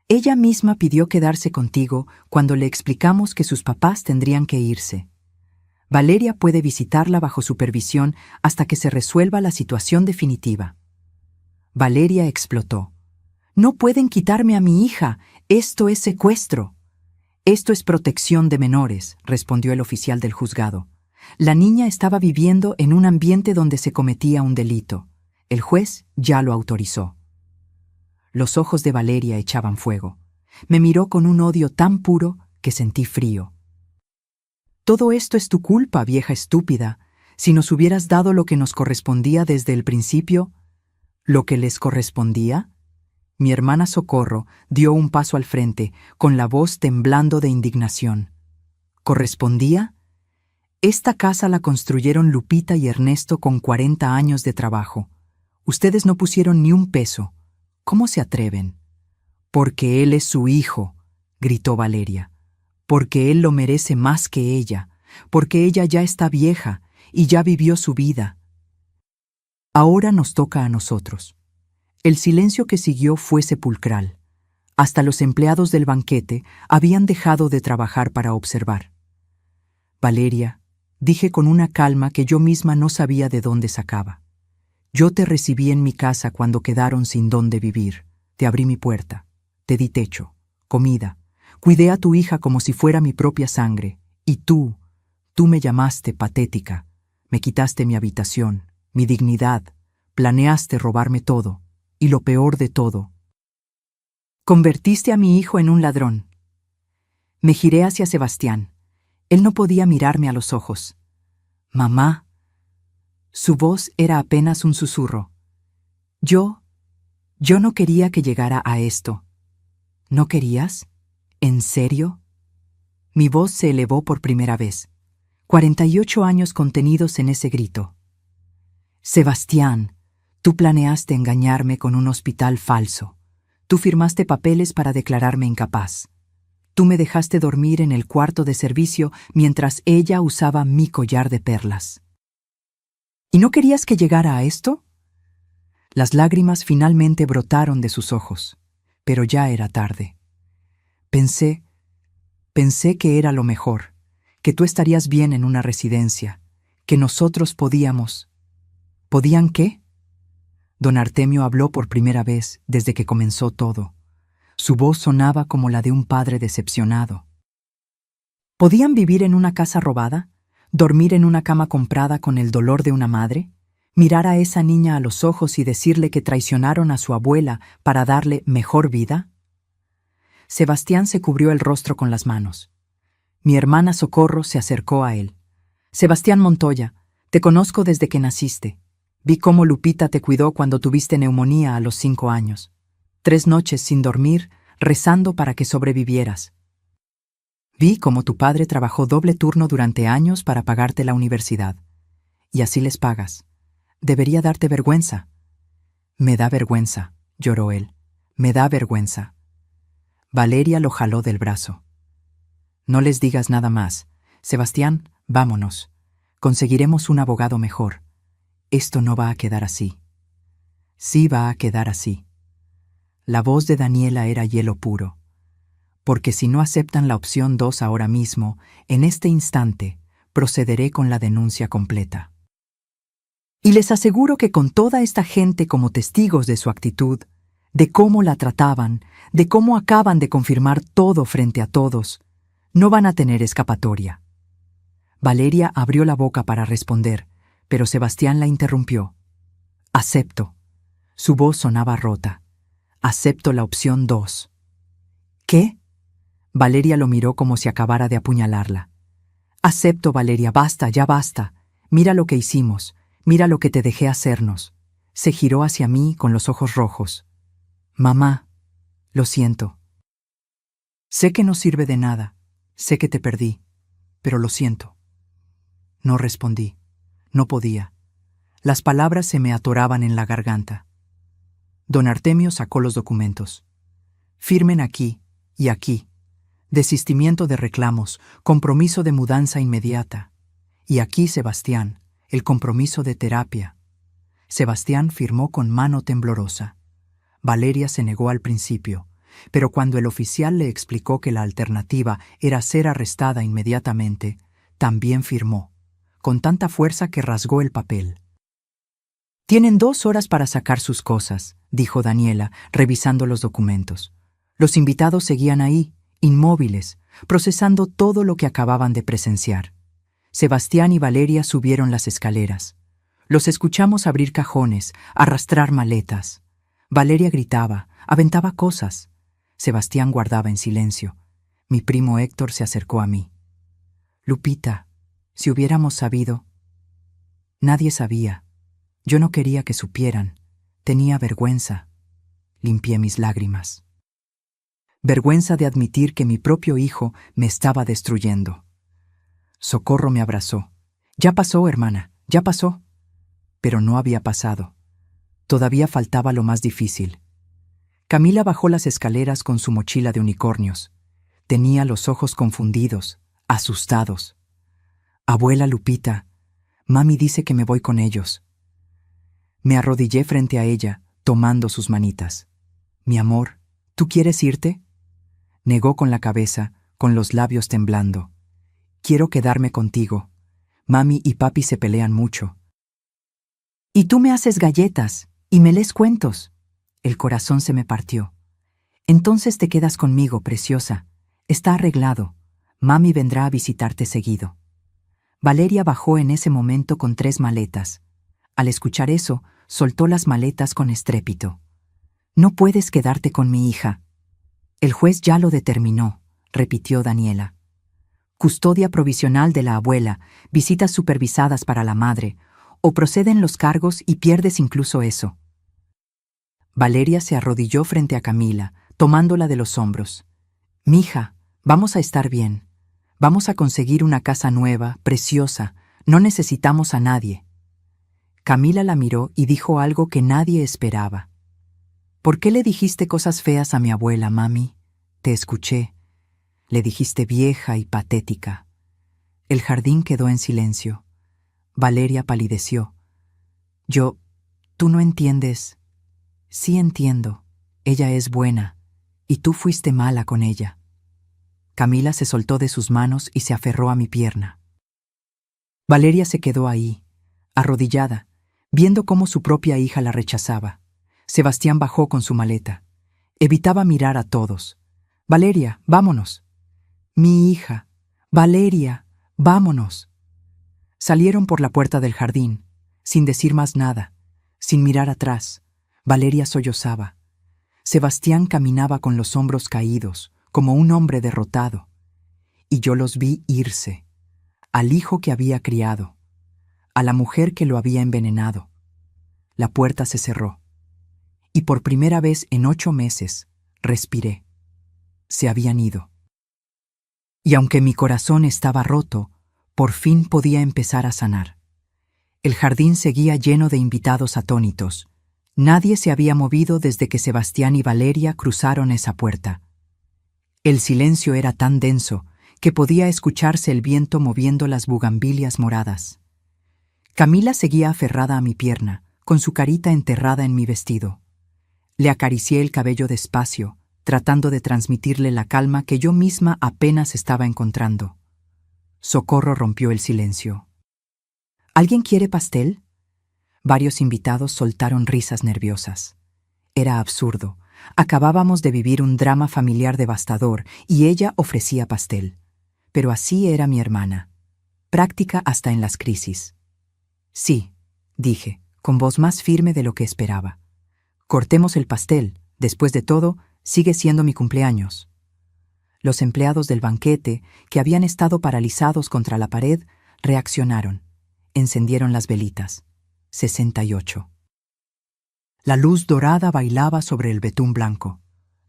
Ella misma pidió quedarse contigo cuando le explicamos que sus papás tendrían que irse. Valeria puede visitarla bajo supervisión hasta que se resuelva la situación definitiva. Valeria explotó. No pueden quitarme a mi hija, esto es secuestro. Esto es protección de menores, respondió el oficial del juzgado. La niña estaba viviendo en un ambiente donde se cometía un delito. El juez ya lo autorizó. Los ojos de Valeria echaban fuego. Me miró con un odio tan puro que sentí frío. Todo esto es tu culpa, vieja estúpida. Si nos hubieras dado lo que nos correspondía desde el principio... ¿Lo que les correspondía? Mi hermana Socorro dio un paso al frente, con la voz temblando de indignación. ¿Correspondía? Esta casa la construyeron Lupita y Ernesto con 40 años de trabajo. Ustedes no pusieron ni un peso. ¿Cómo se atreven? Porque él es su hijo, gritó Valeria. Porque él lo merece más que ella. Porque ella ya está vieja y ya vivió su vida. Ahora nos toca a nosotros. El silencio que siguió fue sepulcral. Hasta los empleados del banquete habían dejado de trabajar para observar. Valeria, dije con una calma que yo misma no sabía de dónde sacaba. Yo te recibí en mi casa cuando quedaron sin dónde vivir. Te abrí mi puerta, te di techo, comida, cuidé a tu hija como si fuera mi propia sangre. Y tú me llamaste patética, me quitaste mi habitación, mi dignidad, planeaste robarme todo, y lo peor de todo. Convertiste a mi hijo en un ladrón. Me giré hacia Sebastián. Él no podía mirarme a los ojos. Mamá. Su voz era apenas un susurro. Yo no quería que llegara a esto. ¿No querías? ¿En serio? Mi voz se elevó por primera vez. 48 años contenidos en ese grito. Sebastián, tú planeaste engañarme con un hospital falso. Tú firmaste papeles para declararme incapaz. Tú me dejaste dormir en el cuarto de servicio mientras ella usaba mi collar de perlas. ¿Y no querías que llegara a esto? Las lágrimas finalmente brotaron de sus ojos, pero ya era tarde. Pensé que era lo mejor, que tú estarías bien en una residencia, que nosotros podíamos. ¿Podían qué? Don Artemio habló por primera vez desde que comenzó todo. Su voz sonaba como la de un padre decepcionado. ¿Podían vivir en una casa robada? ¿Dormir en una cama comprada con el dolor de una madre? ¿Mirar a esa niña a los ojos y decirle que traicionaron a su abuela para darle mejor vida? Sebastián se cubrió el rostro con las manos. Mi hermana Socorro se acercó a él. Sebastián Montoya, te conozco desde que naciste. Vi cómo Lupita te cuidó cuando tuviste neumonía a los 5 años. 3 noches sin dormir, rezando para que sobrevivieras. Vi cómo tu padre trabajó doble turno durante años para pagarte la universidad. Y así les pagas. Debería darte vergüenza. Me da vergüenza, lloró él. Me da vergüenza. Valeria lo jaló del brazo. No les digas nada más. Sebastián, vámonos. Conseguiremos un abogado mejor. Esto no va a quedar así. Sí va a quedar así. La voz de Daniela era hielo puro. Porque si no aceptan la opción 2 ahora mismo, en este instante, procederé con la denuncia completa. Y les aseguro que con toda esta gente como testigos de su actitud, de cómo la trataban, de cómo acaban de confirmar todo frente a todos, no van a tener escapatoria. Valeria abrió la boca para responder, pero Sebastián la interrumpió. Acepto. Su voz sonaba rota. Acepto la opción 2. ¿Qué? Valeria lo miró como si acabara de apuñalarla. Acepto, Valeria, basta, ya basta. Mira lo que hicimos, mira lo que te dejé hacernos. Se giró hacia mí con los ojos rojos. Mamá, lo siento. Sé que no sirve de nada, sé que te perdí, pero lo siento. No respondí, no podía. Las palabras se me atoraban en la garganta. Don Artemio sacó los documentos. Firmen aquí y aquí. Desistimiento de reclamos, compromiso de mudanza inmediata. Y aquí, Sebastián, el compromiso de terapia. Sebastián firmó con mano temblorosa. Valeria se negó al principio, pero cuando el oficial le explicó que la alternativa era ser arrestada inmediatamente, también firmó, con tanta fuerza que rasgó el papel. Tienen 2 horas para sacar sus cosas, dijo Daniela, revisando los documentos. Los invitados seguían ahí, inmóviles, procesando todo lo que acababan de presenciar. Sebastián y Valeria subieron las escaleras. Los escuchamos abrir cajones, arrastrar maletas. Valeria gritaba, aventaba cosas. Sebastián guardaba en silencio. Mi primo Héctor se acercó a mí. Lupita, si hubiéramos sabido. Nadie sabía. Yo no quería que supieran. Tenía vergüenza. Limpié mis lágrimas. Vergüenza de admitir que mi propio hijo me estaba destruyendo. Socorro me abrazó. Ya pasó, hermana, ya pasó. Pero no había pasado. Todavía faltaba lo más difícil. Camila bajó las escaleras con su mochila de unicornios. Tenía los ojos confundidos, asustados. Abuela Lupita, mami dice que me voy con ellos. Me arrodillé frente a ella, tomando sus manitas. Mi amor, ¿tú quieres irte? Negó con la cabeza, con los labios temblando. Quiero quedarme contigo. Mami y papi se pelean mucho. Y tú me haces galletas y me lees cuentos. El corazón se me partió. Entonces te quedas conmigo, preciosa. Está arreglado. Mami vendrá a visitarte seguido. Valeria bajó en ese momento con 3 maletas. Al escuchar eso, soltó las maletas con estrépito. No puedes quedarte con mi hija. El juez ya lo determinó, repitió Daniela. Custodia provisional de la abuela, visitas supervisadas para la madre, o proceden los cargos y pierdes incluso eso. Valeria se arrodilló frente a Camila, tomándola de los hombros. Mija, vamos a estar bien. Vamos a conseguir una casa nueva, preciosa. No necesitamos a nadie. Camila la miró y dijo algo que nadie esperaba. ¿Por qué le dijiste cosas feas a mi abuela, mami? Te escuché. Le dijiste vieja y patética. El jardín quedó en silencio. Valeria palideció. Tú no entiendes. Sí entiendo. Ella es buena, y tú fuiste mala con ella. Camila se soltó de sus manos y se aferró a mi pierna. Valeria se quedó ahí, arrodillada, viendo cómo su propia hija la rechazaba. Sebastián bajó con su maleta. Evitaba mirar a todos. «Valeria, vámonos». «Mi hija. Valeria, vámonos». Salieron por la puerta del jardín, sin decir más nada, sin mirar atrás. Valeria sollozaba. Sebastián caminaba con los hombros caídos, como un hombre derrotado. Y yo los vi irse, al hijo que había criado, a la mujer que lo había envenenado. La puerta se cerró. Y por primera vez en 8 meses, respiré. Se habían ido. Y aunque mi corazón estaba roto, por fin podía empezar a sanar. El jardín seguía lleno de invitados atónitos. Nadie se había movido desde que Sebastián y Valeria cruzaron esa puerta. El silencio era tan denso que podía escucharse el viento moviendo las bugambilias moradas. Camila seguía aferrada a mi pierna, con su carita enterrada en mi vestido. Le acaricié el cabello despacio, tratando de transmitirle la calma que yo misma apenas estaba encontrando. Socorro rompió el silencio. «¿Alguien quiere pastel?» Varios invitados soltaron risas nerviosas. Era absurdo. Acabábamos de vivir un drama familiar devastador y ella ofrecía pastel. Pero así era mi hermana. Práctica hasta en las crisis. «Sí», dije, con voz más firme de lo que esperaba. «Cortemos el pastel. Después de todo, sigue siendo mi cumpleaños». Los empleados del banquete, que habían estado paralizados contra la pared, reaccionaron. Encendieron las velitas. 68. La luz dorada bailaba sobre el betún blanco.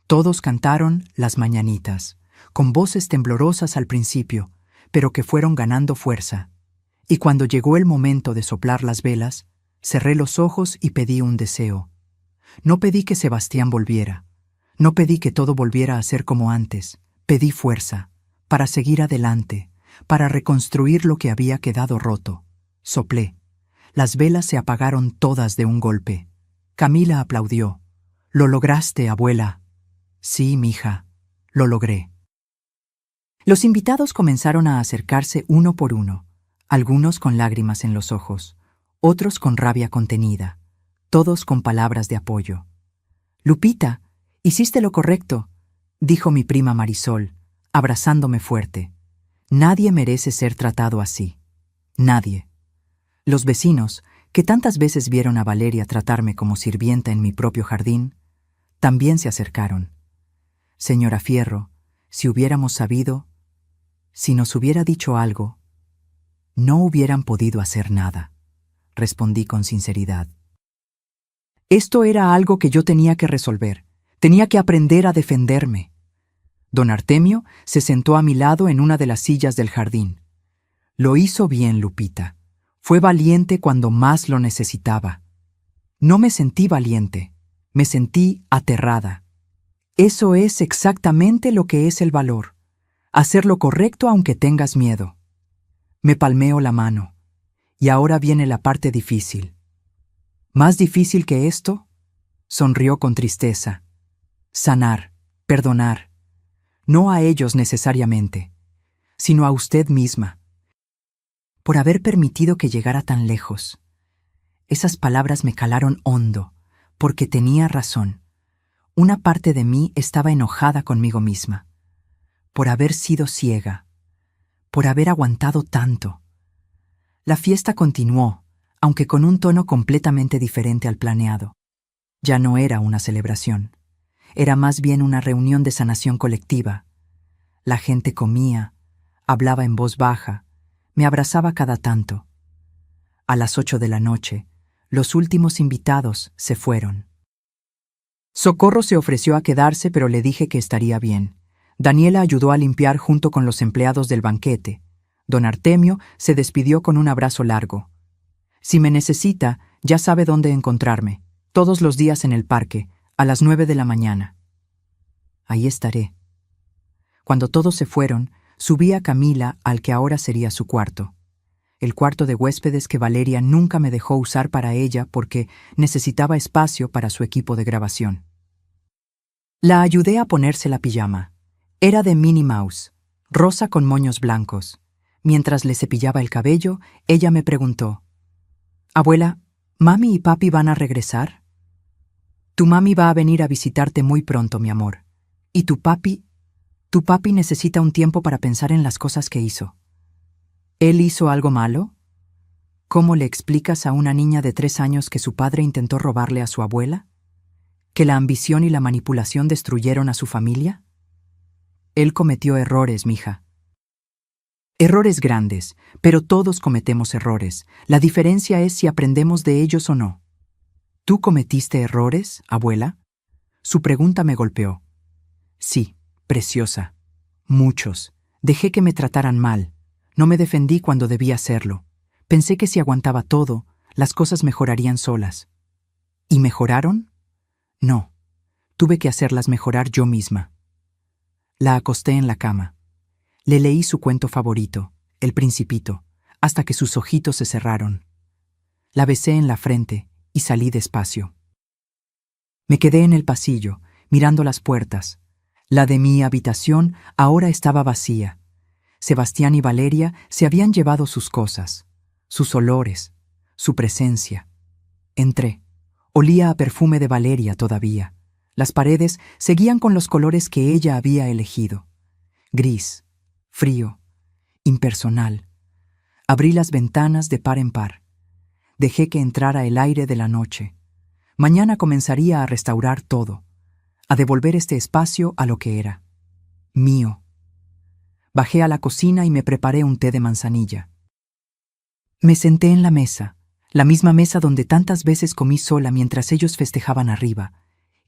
Todos cantaron las mañanitas, con voces temblorosas al principio, pero que fueron ganando fuerza. Y cuando llegó el momento de soplar las velas, cerré los ojos y pedí un deseo. No pedí que Sebastián volviera. No pedí que todo volviera a ser como antes. Pedí fuerza, para seguir adelante, para reconstruir lo que había quedado roto. Soplé. Las velas se apagaron todas de un golpe. Camila aplaudió. «Lo lograste, abuela». «Sí, mija, lo logré». Los invitados comenzaron a acercarse uno por uno, algunos con lágrimas en los ojos, otros con rabia contenida, todos con palabras de apoyo. «Lupita, hiciste lo correcto», dijo mi prima Marisol, abrazándome fuerte. «Nadie merece ser tratado así. Nadie». Los vecinos, que tantas veces vieron a Valeria tratarme como sirvienta en mi propio jardín, también se acercaron. «Señora Fierro, si hubiéramos sabido, si nos hubiera dicho algo, no hubieran podido hacer nada», respondí con sinceridad. Esto era algo que yo tenía que resolver. Tenía que aprender a defenderme. Don Artemio se sentó a mi lado en una de las sillas del jardín. «Lo hizo bien, Lupita. Fue valiente cuando más lo necesitaba». No me sentí valiente, me sentí aterrada. Eso es exactamente lo que es el valor. Hacer lo correcto aunque tengas miedo. Me palmeó la mano. Y ahora viene la parte difícil. ¿Más difícil que esto? Sonrió con tristeza. Sanar, perdonar. No a ellos necesariamente, sino a usted misma. Por haber permitido que llegara tan lejos. Esas palabras me calaron hondo, porque tenía razón. Una parte de mí estaba enojada conmigo misma. Por haber sido ciega. Por haber aguantado tanto. La fiesta continuó, aunque con un tono completamente diferente al planeado. Ya no era una celebración. Era más bien una reunión de sanación colectiva. La gente comía, hablaba en voz baja, me abrazaba cada tanto. A las 8 de la noche, los últimos invitados se fueron. Socorro se ofreció a quedarse, pero le dije que estaría bien. Daniela ayudó a limpiar junto con los empleados del banquete. Don Artemio se despidió con un abrazo largo. «Si me necesita, ya sabe dónde encontrarme. Todos los días en el parque, a las 9 de la mañana». «Ahí estaré». Cuando todos se fueron, subí a Camila al que ahora sería su cuarto. El cuarto de huéspedes que Valeria nunca me dejó usar para ella porque necesitaba espacio para su equipo de grabación. La ayudé a ponerse la pijama. Era de Minnie Mouse, rosa con moños blancos. Mientras le cepillaba el cabello, ella me preguntó: «Abuela, ¿mami y papi van a regresar?» «Tu mami va a venir a visitarte muy pronto, mi amor. ¿Y tu papi? Tu papi necesita un tiempo para pensar en las cosas que hizo». «¿Él hizo algo malo?» «¿Cómo le explicas a una niña de 3 años que su padre intentó robarle a su abuela? ¿Que la ambición y la manipulación destruyeron a su familia?» «Él cometió errores, mija». «Errores grandes, pero todos cometemos errores. La diferencia es si aprendemos de ellos o no». «¿Tú cometiste errores, abuela?» Su pregunta me golpeó. «Sí, preciosa. Muchos. Dejé que me trataran mal. No me defendí cuando debía hacerlo. Pensé que si aguantaba todo, las cosas mejorarían solas». ¿Y mejoraron? No. Tuve que hacerlas mejorar yo misma. La acosté en la cama. Le leí su cuento favorito, El Principito, hasta que sus ojitos se cerraron. La besé en la frente y salí despacio. Me quedé en el pasillo, mirando las puertas. La de mi habitación ahora estaba vacía. Sebastián y Valeria se habían llevado sus cosas, sus olores, su presencia. Entré. Olía a perfume de Valeria todavía. Las paredes seguían con los colores que ella había elegido. Gris, frío, impersonal. Abrí las ventanas de par en par. Dejé que entrara el aire de la noche. Mañana comenzaría a restaurar todo, a devolver este espacio a lo que era. Mío. Bajé a la cocina y me preparé un té de manzanilla. Me senté en la misma mesa donde tantas veces comí sola mientras ellos festejaban arriba,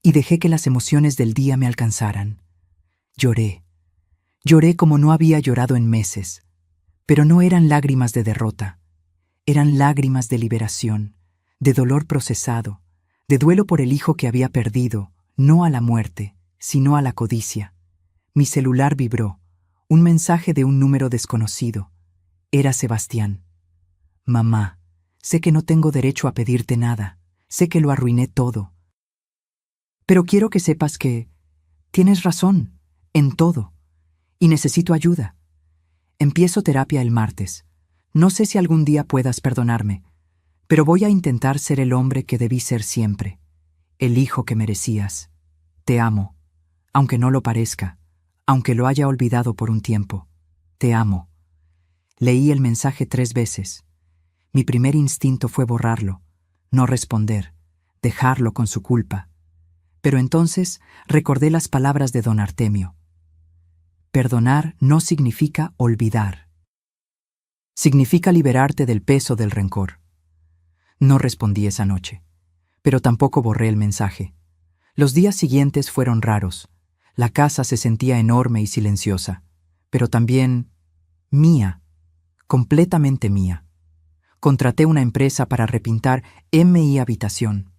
y dejé que las emociones del día me alcanzaran. Lloré. Lloré como no había llorado en meses, pero no eran lágrimas de derrota. Eran lágrimas de liberación, de dolor procesado, de duelo por el hijo que había perdido, no a la muerte, sino a la codicia. Mi celular vibró, un mensaje de un número desconocido. Era Sebastián. «Mamá, sé que no tengo derecho a pedirte nada, sé que lo arruiné todo. Pero quiero que sepas que tienes razón, en todo, y necesito ayuda. Empiezo terapia el martes. No sé si algún día puedas perdonarme, pero voy a intentar ser el hombre que debí ser siempre, el hijo que merecías. Te amo, aunque no lo parezca, aunque lo haya olvidado por un tiempo. Te amo». Leí el mensaje 3 veces. Mi primer instinto fue borrarlo, no responder, dejarlo con su culpa. Pero entonces recordé las palabras de don Artemio. Perdonar no significa olvidar. Significa liberarte del peso del rencor. No respondí esa noche, pero tampoco borré el mensaje. Los días siguientes fueron raros. La casa se sentía enorme y silenciosa, pero también mía, completamente mía. Contraté una empresa para repintar mi habitación.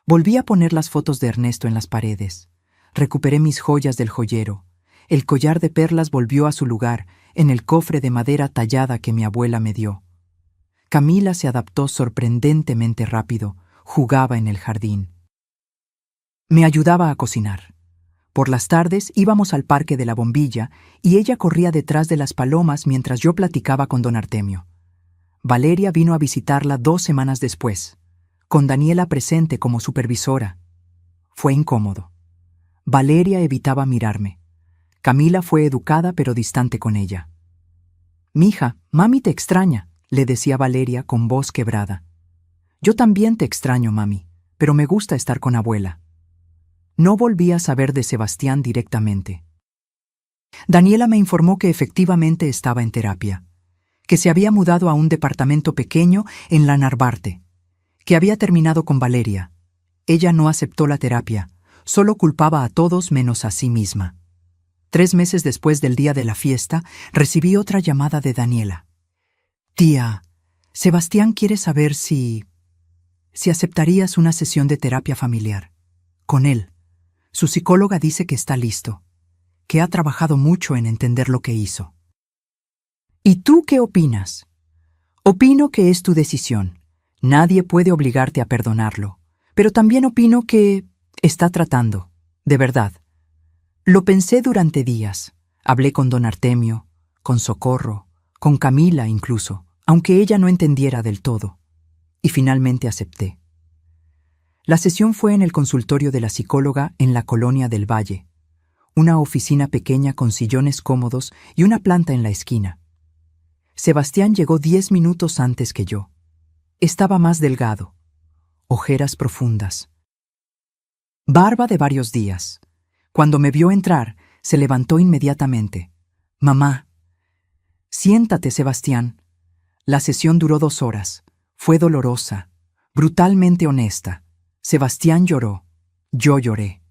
Volví a poner las fotos de Ernesto en las paredes. Recuperé mis joyas del joyero. El collar de perlas volvió a su lugar, en el cofre de madera tallada que mi abuela me dio. Camila se adaptó sorprendentemente rápido, jugaba en el jardín. Me ayudaba a cocinar. Por las tardes íbamos al Parque de la Bombilla y ella corría detrás de las palomas mientras yo platicaba con don Artemio. Valeria vino a visitarla 2 semanas después, con Daniela presente como supervisora. Fue incómodo. Valeria evitaba mirarme. Camila fue educada pero distante con ella. «Mija, mami te extraña», le decía Valeria con voz quebrada. «Yo también te extraño, mami, pero me gusta estar con abuela». No volví a saber de Sebastián directamente. Daniela me informó que efectivamente estaba en terapia, que se había mudado a un departamento pequeño en la Narvarte, que había terminado con Valeria. Ella no aceptó la terapia, solo culpaba a todos menos a sí misma. 3 meses después del día de la fiesta, recibí otra llamada de Daniela. «Tía, Sebastián quiere saber si aceptarías una sesión de terapia familiar. Con él. Su psicóloga dice que está listo, que ha trabajado mucho en entender lo que hizo». «¿Y tú qué opinas?» «Opino que es tu decisión. Nadie puede obligarte a perdonarlo. Pero también opino que está tratando, de verdad. Lo pensé durante días. Hablé con don Artemio, con Socorro, con Camila incluso, aunque ella no entendiera del todo. Y finalmente acepté. La sesión fue en el consultorio de la psicóloga en la Colonia del Valle, una oficina pequeña con sillones cómodos y una planta en la esquina. Sebastián llegó 10 minutos antes que yo. Estaba más delgado, ojeras profundas, barba de varios días. Cuando me vio entrar, se levantó inmediatamente. «Mamá». «Siéntate, Sebastián». La sesión duró 2 horas. Fue dolorosa, brutalmente honesta. Sebastián lloró. Yo lloré.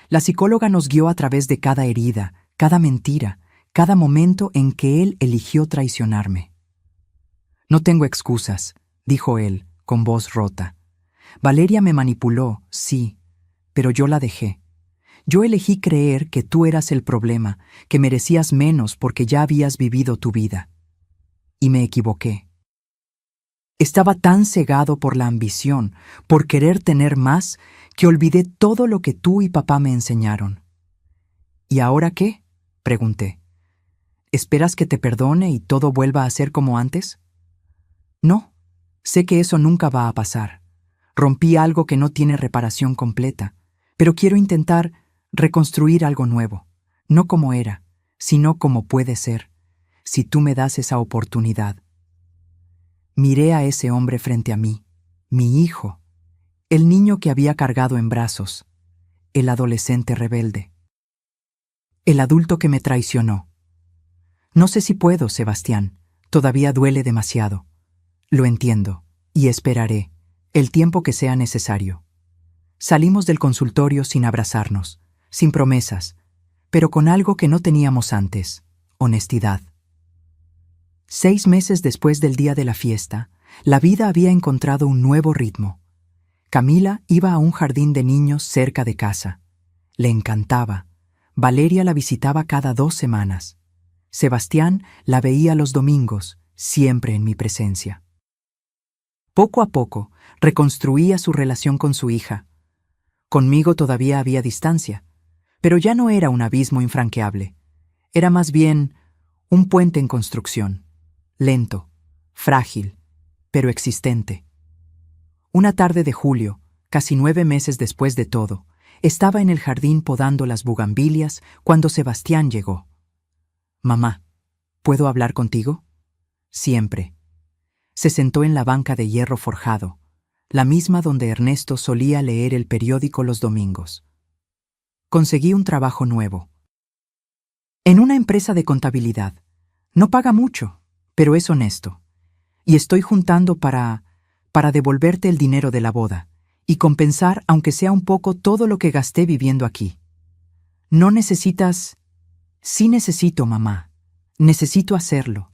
La psicóloga nos guió a través de cada herida, cada mentira, cada momento en que él eligió traicionarme. «No tengo excusas», dijo él, con voz rota. «Valeria me manipuló, sí, pero yo la dejé. Yo elegí creer que tú eras el problema, que merecías menos porque ya habías vivido tu vida. Y me equivoqué. Estaba tan cegado por la ambición, por querer tener más, que olvidé todo lo que tú y papá me enseñaron». «¿Y ahora qué?», pregunté. «¿Esperas que te perdone y todo vuelva a ser como antes?». «No, sé que eso nunca va a pasar. Rompí algo que no tiene reparación completa, pero quiero intentar reconstruir algo nuevo, no como era, sino como puede ser, si tú me das esa oportunidad». Miré a ese hombre frente a mí, mi hijo, el niño que había cargado en brazos, el adolescente rebelde, el adulto que me traicionó. «No sé si puedo, Sebastián, todavía duele demasiado. Lo entiendo, y esperaré, el tiempo que sea necesario». Salimos del consultorio sin abrazarnos, sin promesas, pero con algo que no teníamos antes: honestidad. 6 meses después del día de la fiesta, la vida había encontrado un nuevo ritmo. Camila iba a un jardín de niños cerca de casa. Le encantaba. Valeria la visitaba cada 2 semanas. Sebastián la veía los domingos, siempre en mi presencia. Poco a poco, reconstruía su relación con su hija. Conmigo todavía había distancia, pero ya no era un abismo infranqueable. Era más bien un puente en construcción, lento, frágil, pero existente. Una tarde de julio, casi 9 meses después de todo, estaba en el jardín podando las bugambilias cuando Sebastián llegó. «Mamá, ¿puedo hablar contigo?». «Siempre». Se sentó en la banca de hierro forjado, la misma donde Ernesto solía leer el periódico los domingos. «Conseguí un trabajo nuevo. En una empresa de contabilidad. No paga mucho, pero es honesto. Y estoy juntando para devolverte el dinero de la boda y compensar, aunque sea un poco, todo lo que gasté viviendo aquí. No necesitas...». «Sí necesito, mamá. Necesito hacerlo.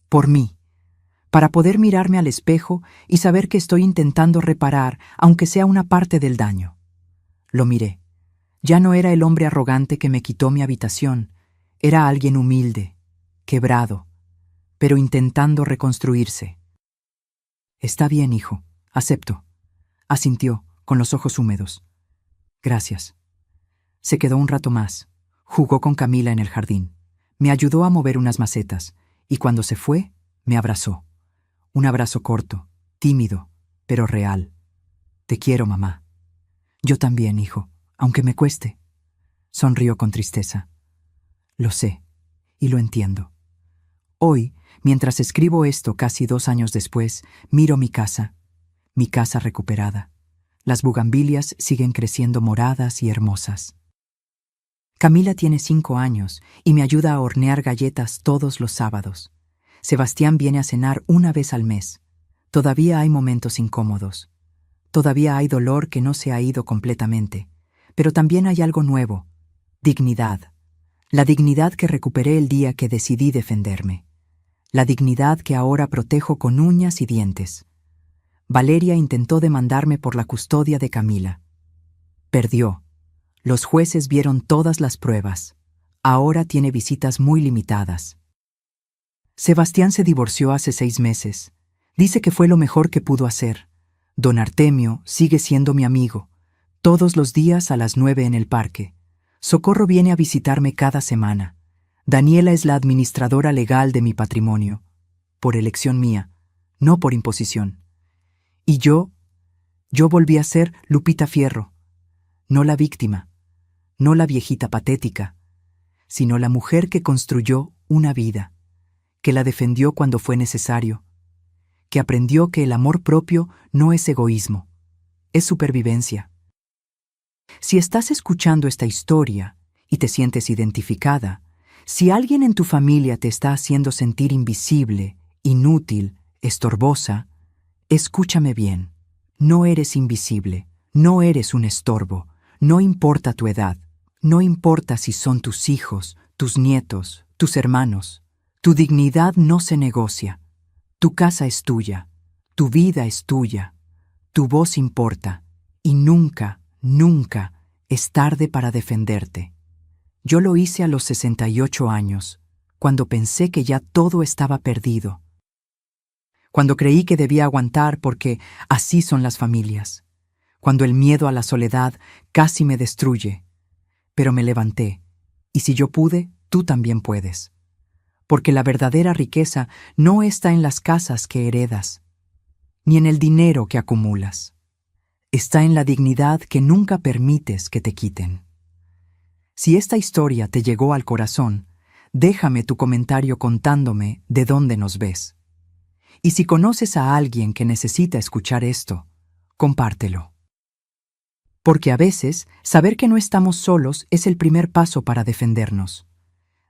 Por mí. Para poder mirarme al espejo y saber que estoy intentando reparar, aunque sea una parte del daño». Lo miré. Ya no era el hombre arrogante que me quitó mi habitación. Era alguien humilde, quebrado, pero intentando reconstruirse. «Está bien, hijo. Acepto», asintió, con los ojos húmedos. «Gracias». Se quedó un rato más. Jugó con Camila en el jardín. Me ayudó a mover unas macetas, y cuando se fue, me abrazó. Un abrazo corto, tímido, pero real. «Te quiero, mamá». «Yo también, hijo, aunque me cueste». Sonrió con tristeza. «Lo sé, y lo entiendo». Hoy, mientras escribo esto casi 2 años después, miro mi casa recuperada. Las bugambilias siguen creciendo moradas y hermosas. Camila tiene 5 años y me ayuda a hornear galletas todos los sábados. Sebastián viene a cenar una vez al mes. Todavía hay momentos incómodos. Todavía hay dolor que no se ha ido completamente. Pero también hay algo nuevo: dignidad. La dignidad que recuperé el día que decidí defenderme. La dignidad que ahora protejo con uñas y dientes. Valeria intentó demandarme por la custodia de Camila. Perdió. Los jueces vieron todas las pruebas. Ahora tiene visitas muy limitadas. Sebastián se divorció hace 6 meses. Dice que fue lo mejor que pudo hacer. Don Artemio sigue siendo mi amigo. Todos los días a las 9 en el parque. Socorro viene a visitarme cada semana. Daniela es la administradora legal de mi patrimonio, por elección mía, no por imposición. Y yo volví a ser Lupita Fierro, no la víctima, no la viejita patética, sino la mujer que construyó una vida, que la defendió cuando fue necesario, que aprendió que el amor propio no es egoísmo, es supervivencia. Si estás escuchando esta historia y te sientes identificada, si alguien en tu familia te está haciendo sentir invisible, inútil, estorbosa, escúchame bien. No eres invisible, no eres un estorbo, no importa tu edad, no importa si son tus hijos, tus nietos, tus hermanos. Tu dignidad no se negocia. Tu casa es tuya, tu vida es tuya, tu voz importa y nunca, nunca es tarde para defenderte. Yo lo hice a los 68 años, cuando pensé que ya todo estaba perdido. Cuando creí que debía aguantar porque así son las familias. Cuando el miedo a la soledad casi me destruye. Pero me levanté, y si yo pude, tú también puedes. Porque la verdadera riqueza no está en las casas que heredas, ni en el dinero que acumulas. Está en la dignidad que nunca permites que te quiten. Si esta historia te llegó al corazón, déjame tu comentario contándome de dónde nos ves. Y si conoces a alguien que necesita escuchar esto, compártelo. Porque a veces, saber que no estamos solos es el primer paso para defendernos.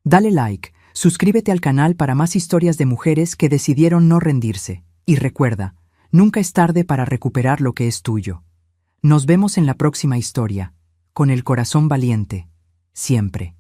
Dale like, suscríbete al canal para más historias de mujeres que decidieron no rendirse. Y recuerda, nunca es tarde para recuperar lo que es tuyo. Nos vemos en la próxima historia, con el corazón valiente, siempre.